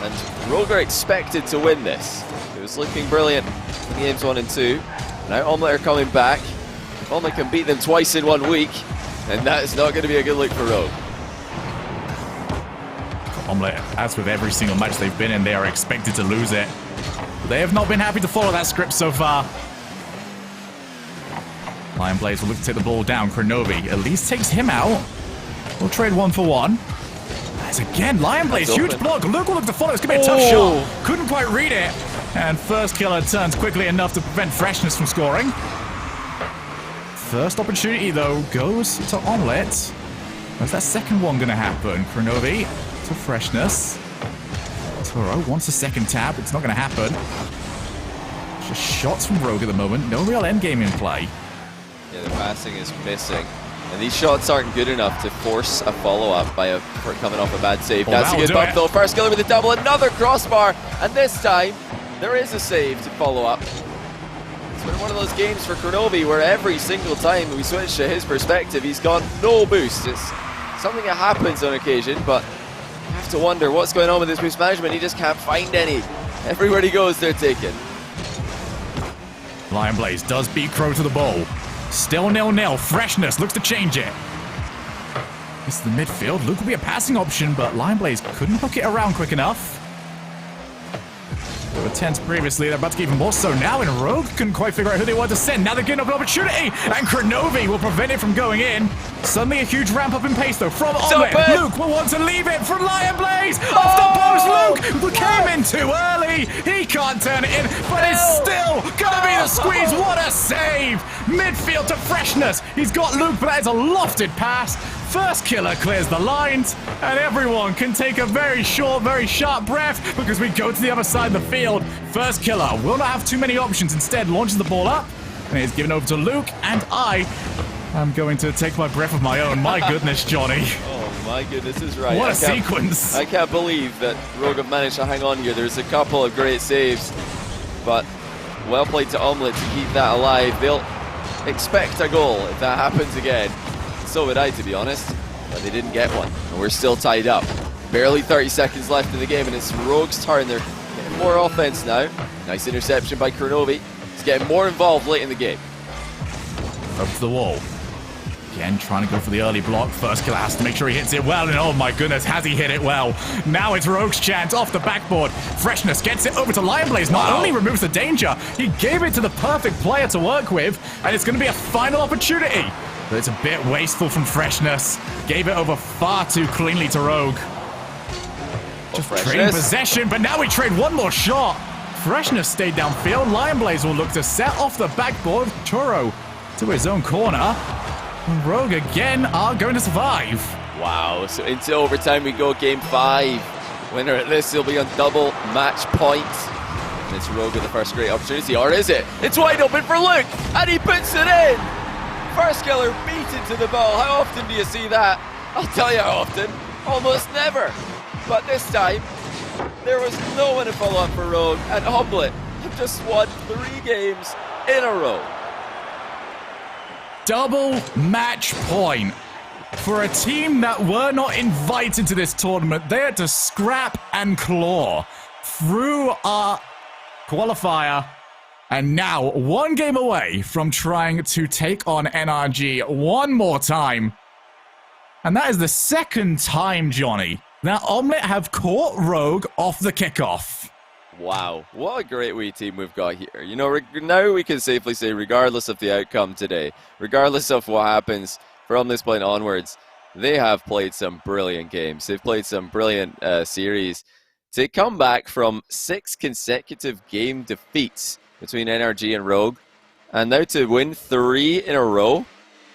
And Rogue are expected to win this. It was looking brilliant in games 1 and 2. Now Omelette are coming back. If Omelette can beat them twice in 1 week, then that is not going to be a good look for Rogue.
Omelette, as with every single match they've been in, they are expected to lose it. They have not been happy to follow that script so far. Lion Blaze will look to take the ball down. Kronovi at least takes him out. We'll trade 1 for 1. As again, Lion Blaze, huge block. Luke will look to follow. It's going to be a tough shot. Couldn't quite read it. And First Killer turns quickly enough to prevent Freshness from scoring. First opportunity, though, goes to Omelette. Where's that second one going to happen? Kronovi to Freshness. Toro wants a second tap. It's not going to happen. Just shots from Rogue at the moment. No real endgame in play.
Yeah, the passing is missing. And these shots aren't good enough to force a follow-up for coming off a bad save. That's a good bump, though. First Killer with a double. Another crossbar. And this time, there is a save to follow up. It's been one of those games for Kronovi where every single time we switch to his perspective, he's got no boost. It's something that happens on occasion, but have to wonder what's going on with his boost management. He just can't find any. Everywhere he goes, they're taken.
Lion Blaze does beat Crow to the ball. Still 0-0. Freshness looks to change it. This is the midfield. Luke will be a passing option, but Lion Blaze couldn't hook it around quick enough. They were tense previously, they're about to get even more so now, and Rogue couldn't quite figure out who they wanted to send. Now they're getting an opportunity, and Kronovi will prevent it from going in. Suddenly a huge ramp up in pace though from Omelette. Luke will want to leave it from Lion Blaze. Off the post, Luke came in too early. He can't turn it in, but it's still gonna be the squeeze. What a save! Midfield to Freshness. He's got Luke, but that is a lofted pass. First killer clears the lines, and everyone can take a very short, very sharp breath because we go to the other side of the field. First killer will not have too many options. Instead, launches the ball up, and it's given over to Luke, and I am going to take my breath of my own. My goodness, Johnny.
Oh my goodness, this is right.
What a sequence.
I can't believe that Rogue have managed to hang on here. There's a couple of great saves, but well played to Omelette to keep that alive. They'll expect a goal if that happens again. So would I, to be honest, but they didn't get one, and we're still tied up. Barely 30 seconds left in the game, and it's Rogue's turn. They're getting more offense now. Nice interception by Kronovi. He's getting more involved late in the game.
Up to the wall. Again, trying to go for the early block. First killer has to make sure he hits it well, and oh my goodness, has he hit it well. Now it's Rogue's chance off the backboard. Freshness gets it over to Lion Blaze. Not only removes the danger, he gave it to the perfect player to work with, and it's going to be a final opportunity. But it's a bit wasteful from Freshness. Gave it over far too cleanly to Rogue. Just trading possession, but now we trade one more shot. Freshness stayed downfield. Lion Blaze will look to set off the backboard. Churro to his own corner. And Rogue again are going to survive.
Wow, so into overtime we go, game 5. Winner at this, he'll be on double match point. And it's Rogue with the first great opportunity, or is it? It's wide open for Luke, and he puts it in! First killer beat into the ball. How often do you see that? I'll tell you how often. Almost never. But this time, there was no one to follow up for Rogue, and Omelette have just won 3 games in a row.
Double match point. For a team that were not invited to this tournament, they had to scrap and claw through our qualifier. And now, 1 game away from trying to take on NRG one more time. And that is the second time, Johnny, that Omelette have caught Rogue off the kickoff.
Wow, what a great wee team we've got here. You know, now we can safely say, regardless of the outcome today, regardless of what happens from this point onwards, they have played some brilliant games. They've played some brilliant series. To come back from 6 consecutive game defeats between NRG and Rogue, and now to win 3 in a row,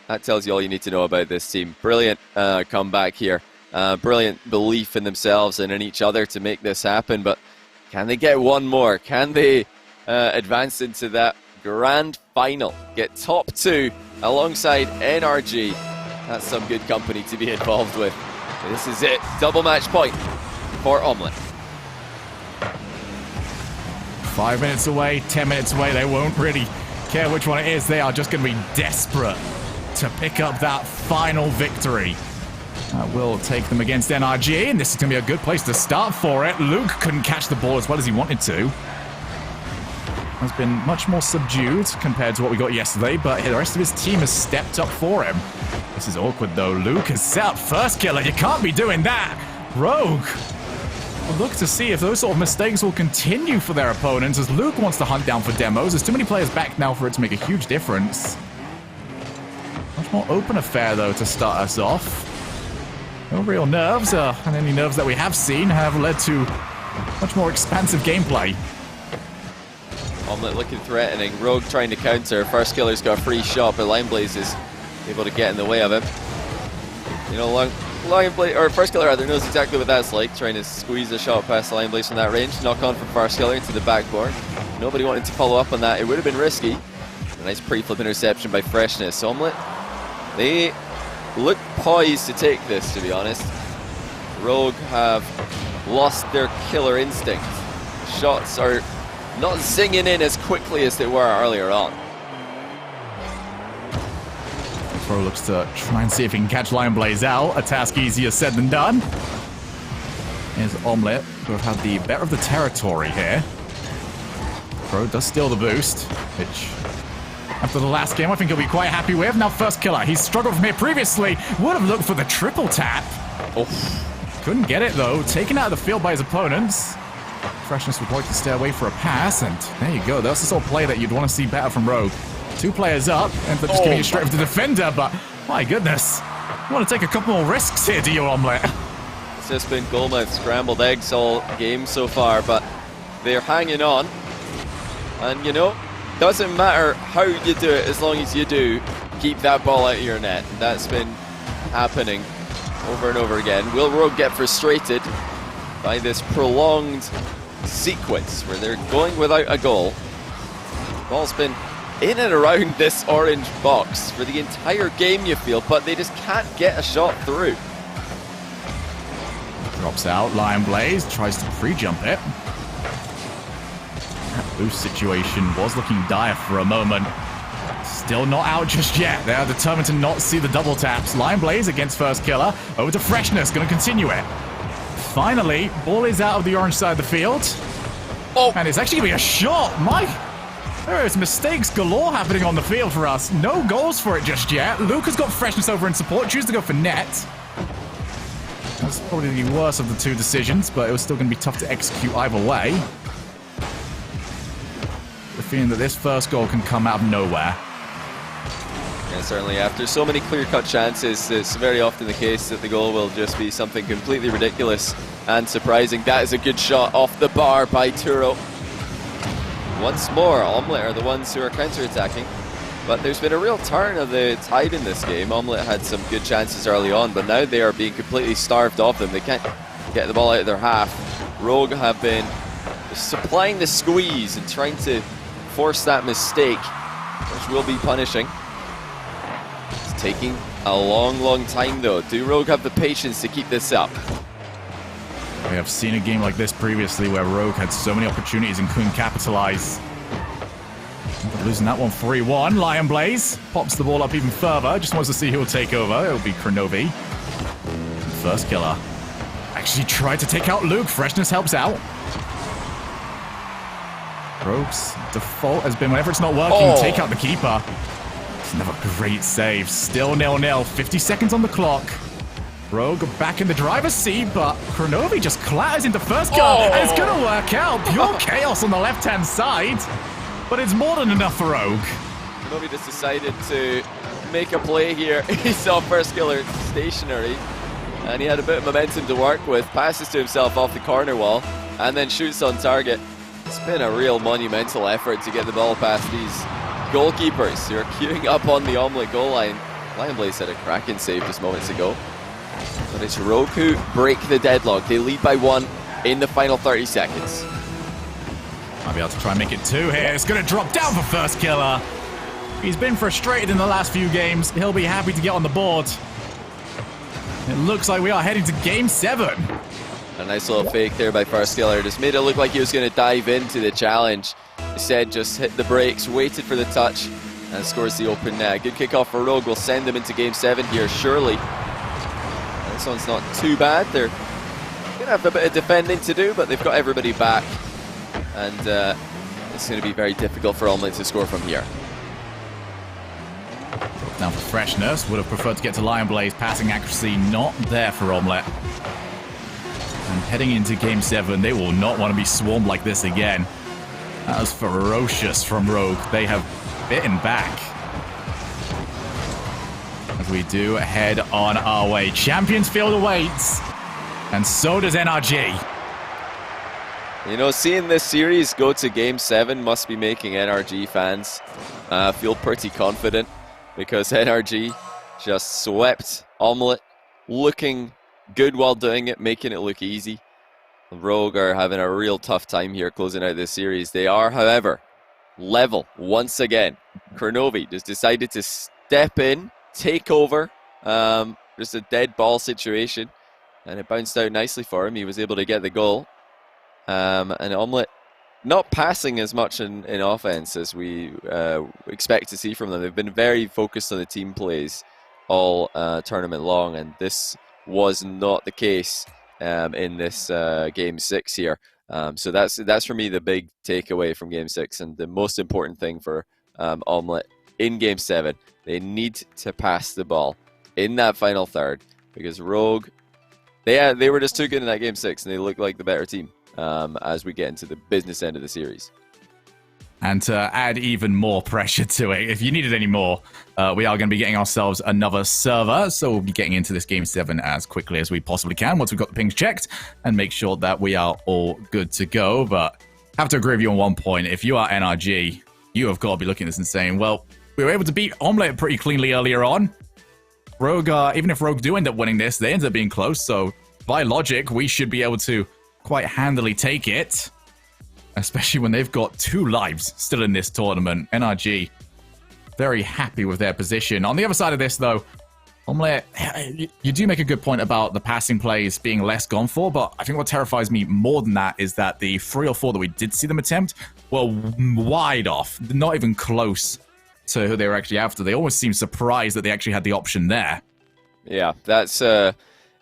that tells you all you need to know about this team. Brilliant comeback here. Brilliant belief in themselves and in each other to make this happen, but can they get one more? Can they advance into that grand final? Get top 2 alongside NRG. That's some good company to be involved with. This is it. Double match point for Omelette.
5 minutes away, 10 minutes away. They won't really care which one it is. They are just going to be desperate to pick up that final victory. That will take them against NRG, and this is going to be a good place to start for it. Luke couldn't catch the ball as well as he wanted to. Has been much more subdued compared to what we got yesterday, but the rest of his team has stepped up for him. This is awkward though. Luke has set up first killer. You can't be doing that. Rogue will look to see if those sort of mistakes will continue for their opponents, as Luke wants to hunt down for demos. There's too many players back now for it to make a huge difference. Much more open affair though to start us off. No real nerves, and any nerves that we have seen have led to much more expansive gameplay.
Omelette looking threatening. Rogue trying to counter. First killer's got a free shot, but Lion Blaze is able to get in the way of him. You know, First killer rather knows exactly what that's like, trying to squeeze a shot past Lion Blaze from that range. Knock on from First killer into the backboard. Nobody wanted to follow up on that. It would have been risky. A nice pre-flip interception by Freshness. Omelette, they look poised to take this, to be honest. Rogue have lost their killer instinct. Shots are not zinging in as quickly as they were earlier on.
Pro looks to try and see if he can catch Lion Blaze out. A task easier said than done. Here's Omelette, who have had the better of the territory here. Pro does steal the boost, which after the last game I think he'll be quite happy with. Now first killer, he's struggled from here previously. Would have looked for the triple tap.
Oh.
Couldn't get it though, taken out of the field by his opponents. Freshness would like to stay away for a pass, and there you go. That's the sort of play that you'd want to see better from Rogue. 2 players up, and they're just giving it straight to the defender, but my goodness. You want to take a couple more risks here, do you, Omelette?
It's just been goalmouth scrambled eggs all game so far, but they're hanging on. And you know, doesn't matter how you do it as long as you do keep that ball out of your net. That's been happening over and over again. Will Rogue get frustrated by this prolonged sequence where they're going without a goal? Ball's been in and around this orange box for the entire game, you feel, but they just can't get a shot through.
Drops out, Lion Blaze tries to pre-jump it. That boost situation was looking dire for a moment. Still not out just yet. They are determined to not see the double taps. Lion Blaze against first killer. Over to Freshness, going to continue it. Finally, ball is out of the orange side of the field.
Oh,
and it's actually going to be a shot. There is mistakes galore happening on the field for us. No goals for it just yet. Luke has got Freshness over in support. Chooses to go for net. That's probably the worst of the 2 decisions, but it was still going to be tough to execute either way. The feeling that this first goal can come out of nowhere.
Yeah, certainly after so many clear-cut chances, it's very often the case that the goal will just be something completely ridiculous and surprising. That is a good shot off the bar by Turo. Once more, Omelette are the ones who are counter-attacking, but there's been a real turn of the tide in this game. Omelette had some good chances early on, but now they are being completely starved of them. They can't get the ball out of their half. Rogue have been supplying the squeeze and trying to force that mistake, which will be punishing. It's taking a long time though. Do Rogue have the patience to keep this up?
We have seen a game like this previously where Rogue had so many opportunities and couldn't capitalize. Losing that one 3-1. Lion Blaze pops the ball up even further. Just wants to see who will take over. It'll be Kronovi. First killer. Actually tried to take out Luke. Freshness helps out. Rogue's default has been whenever it's not working, take out the keeper. It's another great save. Still 0-0. 50 seconds on the clock. Rogue back in the driver's seat, but Kronovi just clatters into first goal, and it's going to work out. Pure chaos on the left-hand side, but it's more than enough for Rogue.
Kronovi just decided to make a play here. He saw first killer stationary, and he had a bit of momentum to work with. Passes to himself off the corner wall, and then shoots on target. It's been a real monumental effort to get the ball past these goalkeepers who are queuing up on the Omelette goal line. Lion Blaze had a cracking save just moments ago. But it's Rogue who break the deadlock. They lead by 1 in the final 30 seconds.
Might be able to try and make it 2 here. It's going to drop down for first killer. He's been frustrated in the last few games. He'll be happy to get on the board. It looks like we are heading to game 7.
A nice little fake there by first killer. Just made it look like he was going to dive into the challenge. Instead, just hit the brakes, waited for the touch, and scores the open net. Good kickoff for Rogue. Will send them into game 7 here, surely. This one's not too bad. They're going to have a bit of defending to do, but they've got everybody back. And it's going to be very difficult for Omelette to score from here.
Now for Freshness, would have preferred to get to Lion Blaze. Passing accuracy not there for Omelette. And heading into game 7, they will not want to be swarmed like this again. That was ferocious from Rogue. They have bitten back. As we do head on our way. Champions Field awaits, and so does NRG.
You know, seeing this series go to game 7 must be making NRG fans feel pretty confident, because NRG just swept Omelette, looking good while doing it, making it look easy. Rogue are having a real tough time here closing out this series. They are, however, level once again. Kronovi just decided to step in, take over, just a dead ball situation, and it bounced out nicely for him. He was able to get the goal, and Omelette not passing as much in offense as we expect to see from them. They've been very focused on the team plays all tournament long, and this was not the case in this game 6 here. So that's for me the big takeaway from game 6, and the most important thing for Omelette in game 7. They need to pass the ball in that final third, because Rogue, they were just too good in that game 6, and they look like the better team as we get into the business end of the series.
And to add even more pressure to it, if you needed any more, we are going to be getting ourselves another server. So we'll be getting into this game 7 as quickly as we possibly can once we've got the pings checked and make sure that we are all good to go. But I have to agree with you on one point. If you are NRG, you have got to be looking at this and saying, well, we were able to beat Omelette pretty cleanly earlier on. Rogue, even if Rogue do end up winning this, they end up being close. So by logic, we should be able to quite handily take it. Especially when they've got 2 lives still in this tournament. NRG, very happy with their position. On the other side of this, though, Omelette, you do make a good point about the passing plays being less gone for, but I think what terrifies me more than that is that the 3 or 4 that we did see them attempt were wide off, not even close to who they were actually after. They almost seemed surprised that they actually had the option there.
Yeah, that's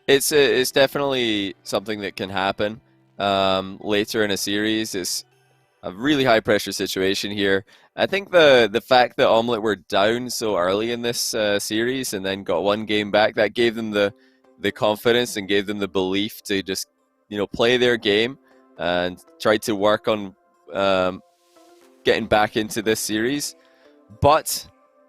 it's definitely something that can happen. Later in a series. It's a really high pressure situation here. I think the fact that Omelette were down so early in this series and then got 1 game back, that gave them the confidence and gave them the belief to just play their game and try to work on getting back into this series. But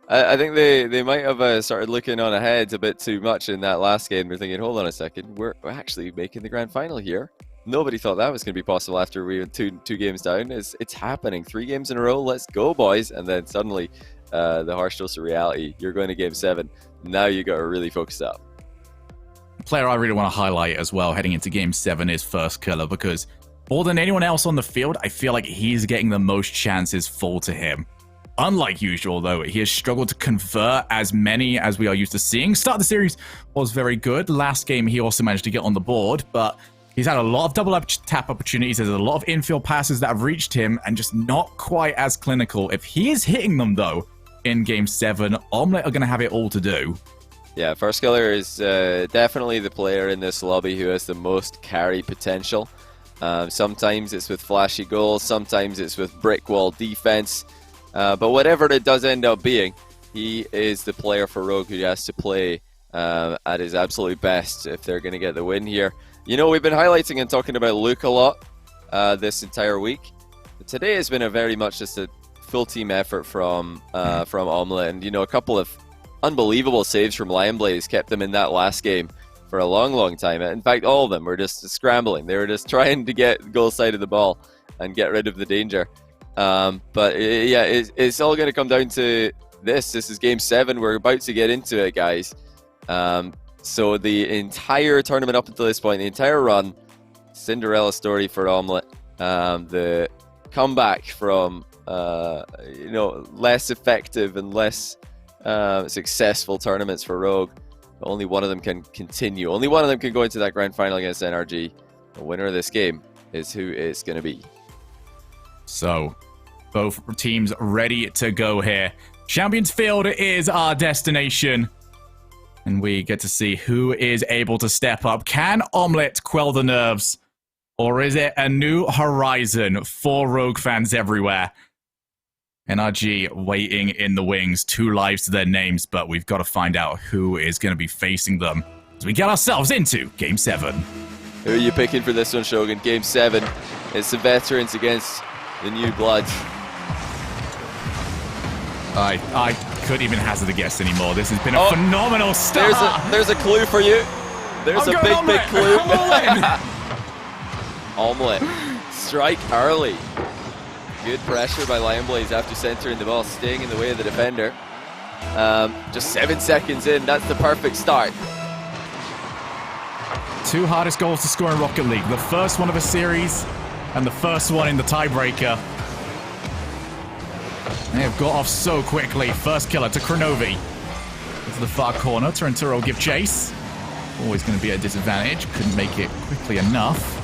I think they might have started looking on ahead a bit too much in that last game. They're thinking, hold on a second, we're actually making the grand final here. Nobody thought that was going to be possible after we went two games down. It's happening. 3 games in a row. Let's go, boys. And then suddenly the harsh dose of reality. You're going to game 7. Now you got to really focus up.
The player I really want to highlight as well heading into game 7 is First Killer, because more than anyone else on the field, I feel like he's getting the most chances fall to him. Unlike usual, though, he has struggled to convert as many as we are used to seeing. Start of the series was very good. Last game, he also managed to get on the board, but he's had a lot of double tap opportunities. There's a lot of infield passes that have reached him and just not quite as clinical. If he is hitting them, though, in Game 7, Omelette are going to have it all to do.
Yeah, First Killer is definitely the player in this lobby who has the most carry potential. Sometimes it's with flashy goals. Sometimes it's with brick wall defense. But whatever it does end up being, he is the player for Rogue who has to play at his absolute best if they're going to get the win here. We've been highlighting and talking about Luke a lot this entire week. But today has been a very much just a full team effort from Omelette, and a couple of unbelievable saves from Lion Blaze kept them in that last game for a long time. In fact, all of them were just scrambling. They were just trying to get goal side of the ball and get rid of the danger. But yeah, it's all going to come down to this. This is game 7. We're about to get into it, guys. So the entire tournament up until this point, the entire run, Cinderella story for Omelette. The comeback from less effective and less successful tournaments for Rogue. Only one of them can continue. Only one of them can go into that grand final against NRG. The winner of this game is who it's going to be.
So, both teams ready to go here. Champions Field is our destination. And we get to see who is able to step up. Can Omelette quell the nerves? Or is it a new horizon for Rogue fans everywhere? NRG waiting in the wings. 2 lives to their names, but we've got to find out who is going to be facing them as we get ourselves into Game 7.
Who are you picking for this one, Shogun? Game 7. It's the veterans against the new bloods.
I couldn't even hazard a guess anymore. This has been a phenomenal start.
There's a clue for you. There's a big clue. Omelette. Strike early. Good pressure by Lion Blaze after centering the ball, staying in the way of the defender. Just 7 seconds in, that's the perfect start.
2 hardest goals to score in Rocket League. The first one of a series and the first one in the tiebreaker. They have got off so quickly. First Killer to Kronovi. To the far corner. Torrenturo will give chase. Always going to be at a disadvantage. Couldn't make it quickly enough.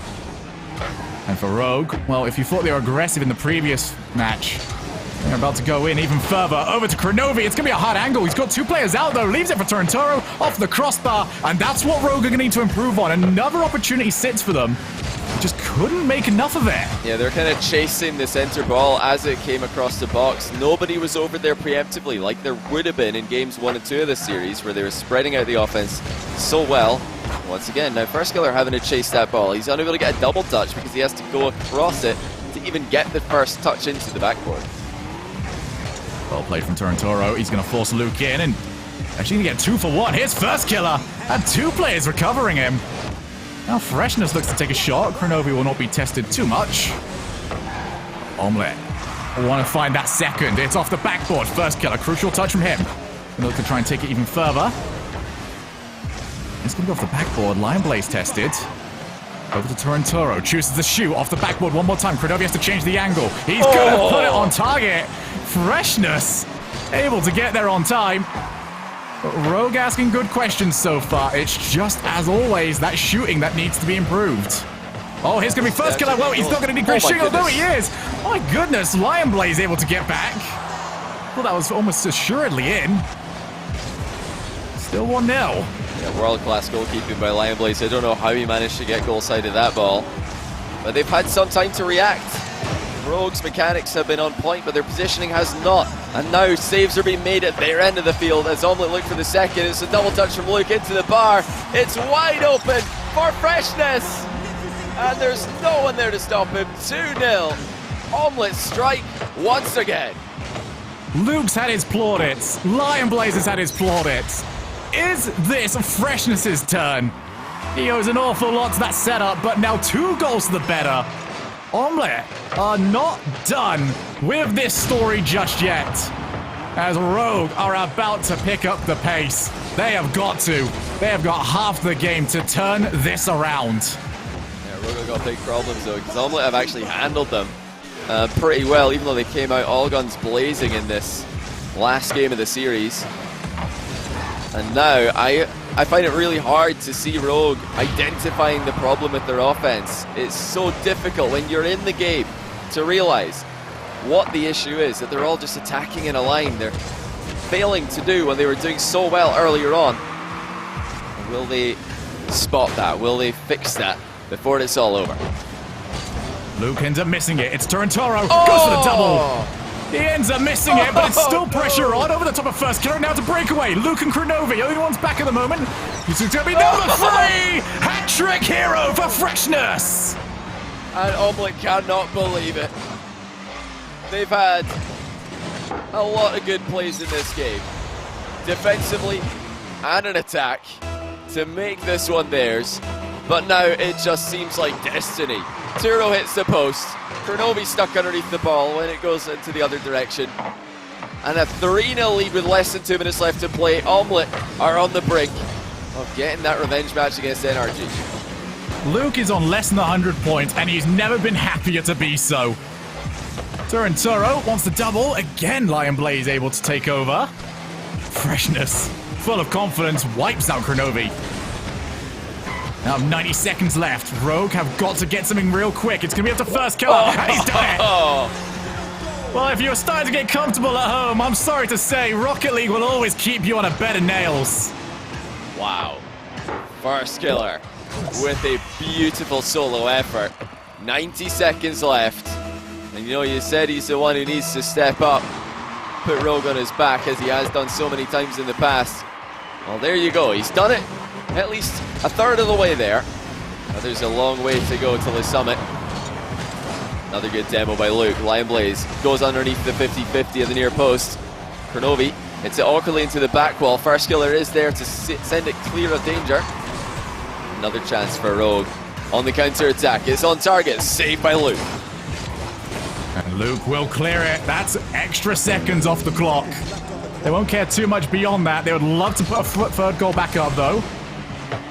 And for Rogue, well, if you thought they were aggressive in the previous match, They're about to go in even further. Over to Kronovi. It's going to be a hard angle. He's got 2 players out, though. Leaves it for Turntoro off the crossbar. And that's what Rogue are going to need to improve on. Another opportunity sits for them. Just couldn't make enough of it.
Yeah, they're kind of chasing the center ball as it came across the box. Nobody was over there preemptively like there would have been in games 1 and 2 of this series, where they were spreading out the offense so well. Once again, now First Killer having to chase that ball. He's unable to get a double touch because he has to go across it to even get the first touch into the backboard.
Well played from Turntoro. He's going to force Luke in and actually going to get 2 for 1. Here's First Killer. And 2 players recovering him. Now Freshness looks to take a shot. Kronovi will not be tested too much. Omelette want to find that second. It's off the backboard. First Killer. Crucial touch from him. Going to look to try and take it even further. It's going to go off the backboard. Lion Blaze tested. Over to Turntoro. Chooses to shoot off the backboard one more time. Kronovi has to change the angle. He's going to put it on target. Freshness able to get there on time. But Rogue asking good questions so far. It's just, as always, that shooting that needs to be improved. Oh, here's going to be First Killer. Well, he's not going to need great shooting, although he is. My goodness, Lion Blaze able to get back. Well, that was almost assuredly in. Still 1-0.
Yeah, world-class goalkeeping by Lion Blaze. I don't know how he managed to get goal side of that ball. But they've had some time to react. Rogue's mechanics have been on point, but their positioning has not. And now saves are being made at their end of the field as Omelette look for the second. It's a double touch from Luke into the bar. It's wide open for Freshness. And there's no one there to stop him. 2-0. Omelette strike once again.
Luke's had his plaudits. Lion Blaze has had his plaudits. Is this Freshness's turn? He owes an awful lot to that setup, but now 2 goals to the better. Omelette are not done with this story just yet, as Rogue are about to pick up the pace. They have got to. They have got half the game to turn this around.
Yeah, Rogue have got big problems though, because Omelette have actually handled them pretty well, even though they came out all guns blazing in this last game of the series. And now I find it really hard to see Rogue identifying the problem with their offense. It's so difficult when you're in the game to realize what the issue is, that they're all just attacking in a line. They're failing to do what they were doing so well earlier on. Will they spot that? Will they fix that before it's all over?
Luke ends up missing it. It's Turntoro. Goes for the double. He ends up missing it, but it's still pressure on. Over the top of First Killer, now to breakaway. Luke and Kronovi, only one's back at the moment. He's going to be number 3! Hat-trick hero for Freshness!
And Omelette cannot believe it. They've had a lot of good plays in this game, defensively and an attack, to make this one theirs. But now it just seems like destiny. Turo hits the post. Kronovi stuck underneath the ball when it goes into the other direction. And a 3-0 lead with less than 2 minutes left to play. Omelette are on the brink of getting that revenge match against NRG.
Luke is on less than 100 points, and he's never been happier to be so. Turntoro wants the double. Again, Lion Blaze able to take over. Freshness, full of confidence, wipes out Kronovi. Now 90 seconds left. Rogue have got to get something real quick. It's going to be up to First Killer, and he's done it. Well, if you're starting to get comfortable at home, I'm sorry to say, Rocket League will always keep you on a bed of nails.
Wow. First Killer with a beautiful solo effort. 90 seconds left. And you know, you said he's the one who needs to step up, put Rogue on his back, as he has done so many times in the past. Well, there you go. He's done it. At least a third of the way there. Now there's a long way to go to the summit. Another good demo by Luke. Lion Blaze goes underneath the 50-50 of the near post. Kronovi hits it awkwardly into the back wall. First Killer is there to send it clear of danger. Another chance for Rogue on the counter-attack. It's on target. Saved by Luke.
And Luke will clear it. That's extra seconds off the clock. They won't care too much beyond that. They would love to put a third goal back up, though.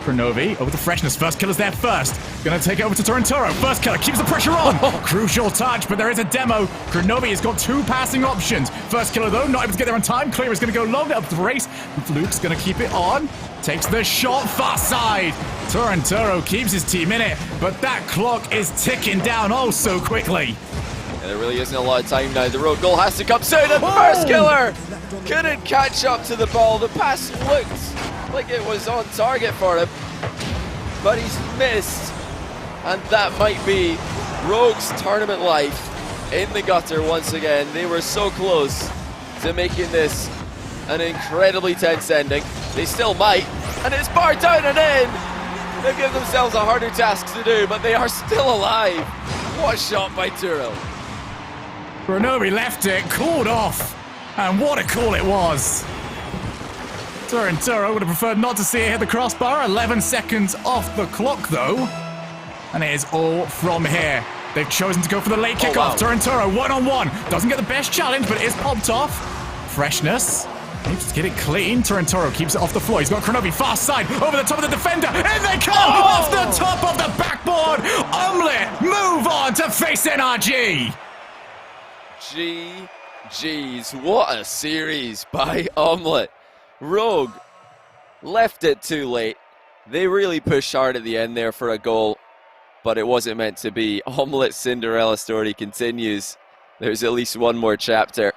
Kronovi over to Freshness. First Killer's there first. Gonna take it over to Turntoro. First Killer keeps the pressure on. Crucial touch, but there is a demo. Kronovi has got 2 passing options. First Killer, though, not able to get there on time. Clear is gonna go long up the race. Luke's gonna keep it on. Takes the shot far side. Turntoro keeps his team in it, but that clock is ticking down oh so quickly.
Yeah, And there really isn't a lot of time now. The road goal has to come soon, and first killer couldn't catch up to the ball. The pass looked like it was on target for him, but he's missed. And that might be Rogue's tournament life in the gutter once again. They were so close to making this an incredibly tense ending. They still might, and it's barred down and in. They give themselves a harder task to do, but they are still alive. What a shot by Turo.
Renobi left it, called off, and what a call it was. Turo would have preferred not to see it hit the crossbar. 11 seconds off the clock, though. And it is all from here. They've chosen to go for the late kickoff. Turo one-on-one. Doesn't get the best challenge, but it is popped off. Freshness. Needs to get it clean. Turo keeps it off the floor. He's got Kronobi far side, over the top of the defender. In they come! Off the top of the backboard! Omelette move on to face NRG!
GG's. What a series by Omelette. Rogue left it too late. They really pushed hard at the end there for a goal, but it wasn't meant to be. Omelette's Cinderella story continues. There's at least one more chapter.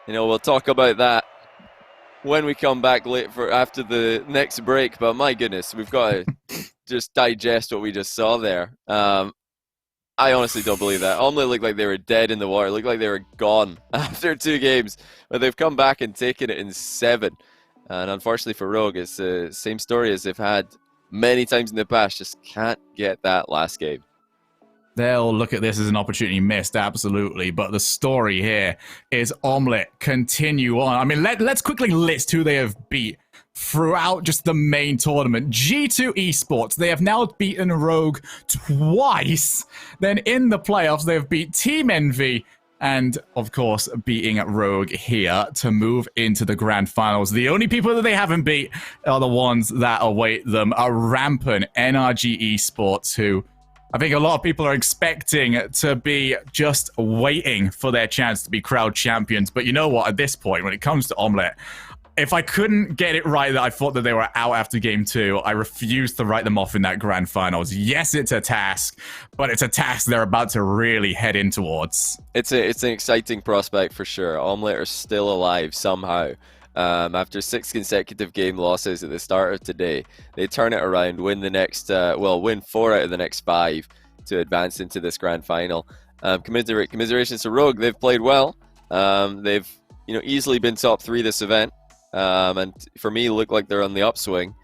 You know, we'll talk about that when we come back after the next break, but my goodness, we've got to just digest what we just saw there. I honestly don't believe that. Omelette looked like they were dead in the water. It looked like they were gone after 2 games, but they've come back and taken it in 7. And unfortunately for Rogue, it's the same story as they've had many times in the past. Just can't get that last game.
They'll look at this as an opportunity missed, absolutely. But the story here is Omelette continue on. I mean, let's quickly list who they have beat throughout just the main tournament. G2 Esports, they have now beaten Rogue twice. Then in the playoffs, they have beat Team Envy and, of course, beating Rogue here to move into the grand finals. The only people that they haven't beat are the ones that await them. A rampant NRG Esports who I think a lot of people are expecting to be just waiting for their chance to be crowd champions. But you know what? At this point, when it comes to Omelette, if I couldn't get it right that I thought that they were out after game 2, I refuse to write them off in that grand finals. Yes, it's a task, but it's a task they're about to really head in towards.
It's an exciting prospect for sure. Omelette are still alive somehow. After 6 consecutive game losses at the start of today, they turn it around, win the next, win 4 out of the next 5 to advance into this grand final. Commiserations to Rogue. They've played well. They've easily been top 3 this event. And for me, look like they're on the upswing.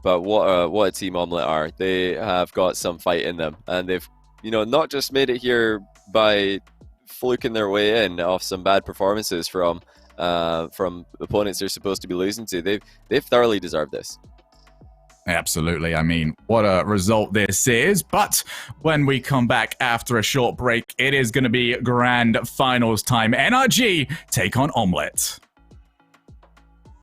But what a team Omelette are. They have got some fight in them, and they've not just made it here by fluking their way in off some bad performances from opponents they're supposed to be losing to. They've thoroughly deserved this.
Absolutely. I mean, what a result this is. But when we come back after a short break, it is going to be grand finals time. NRG take on Omelette.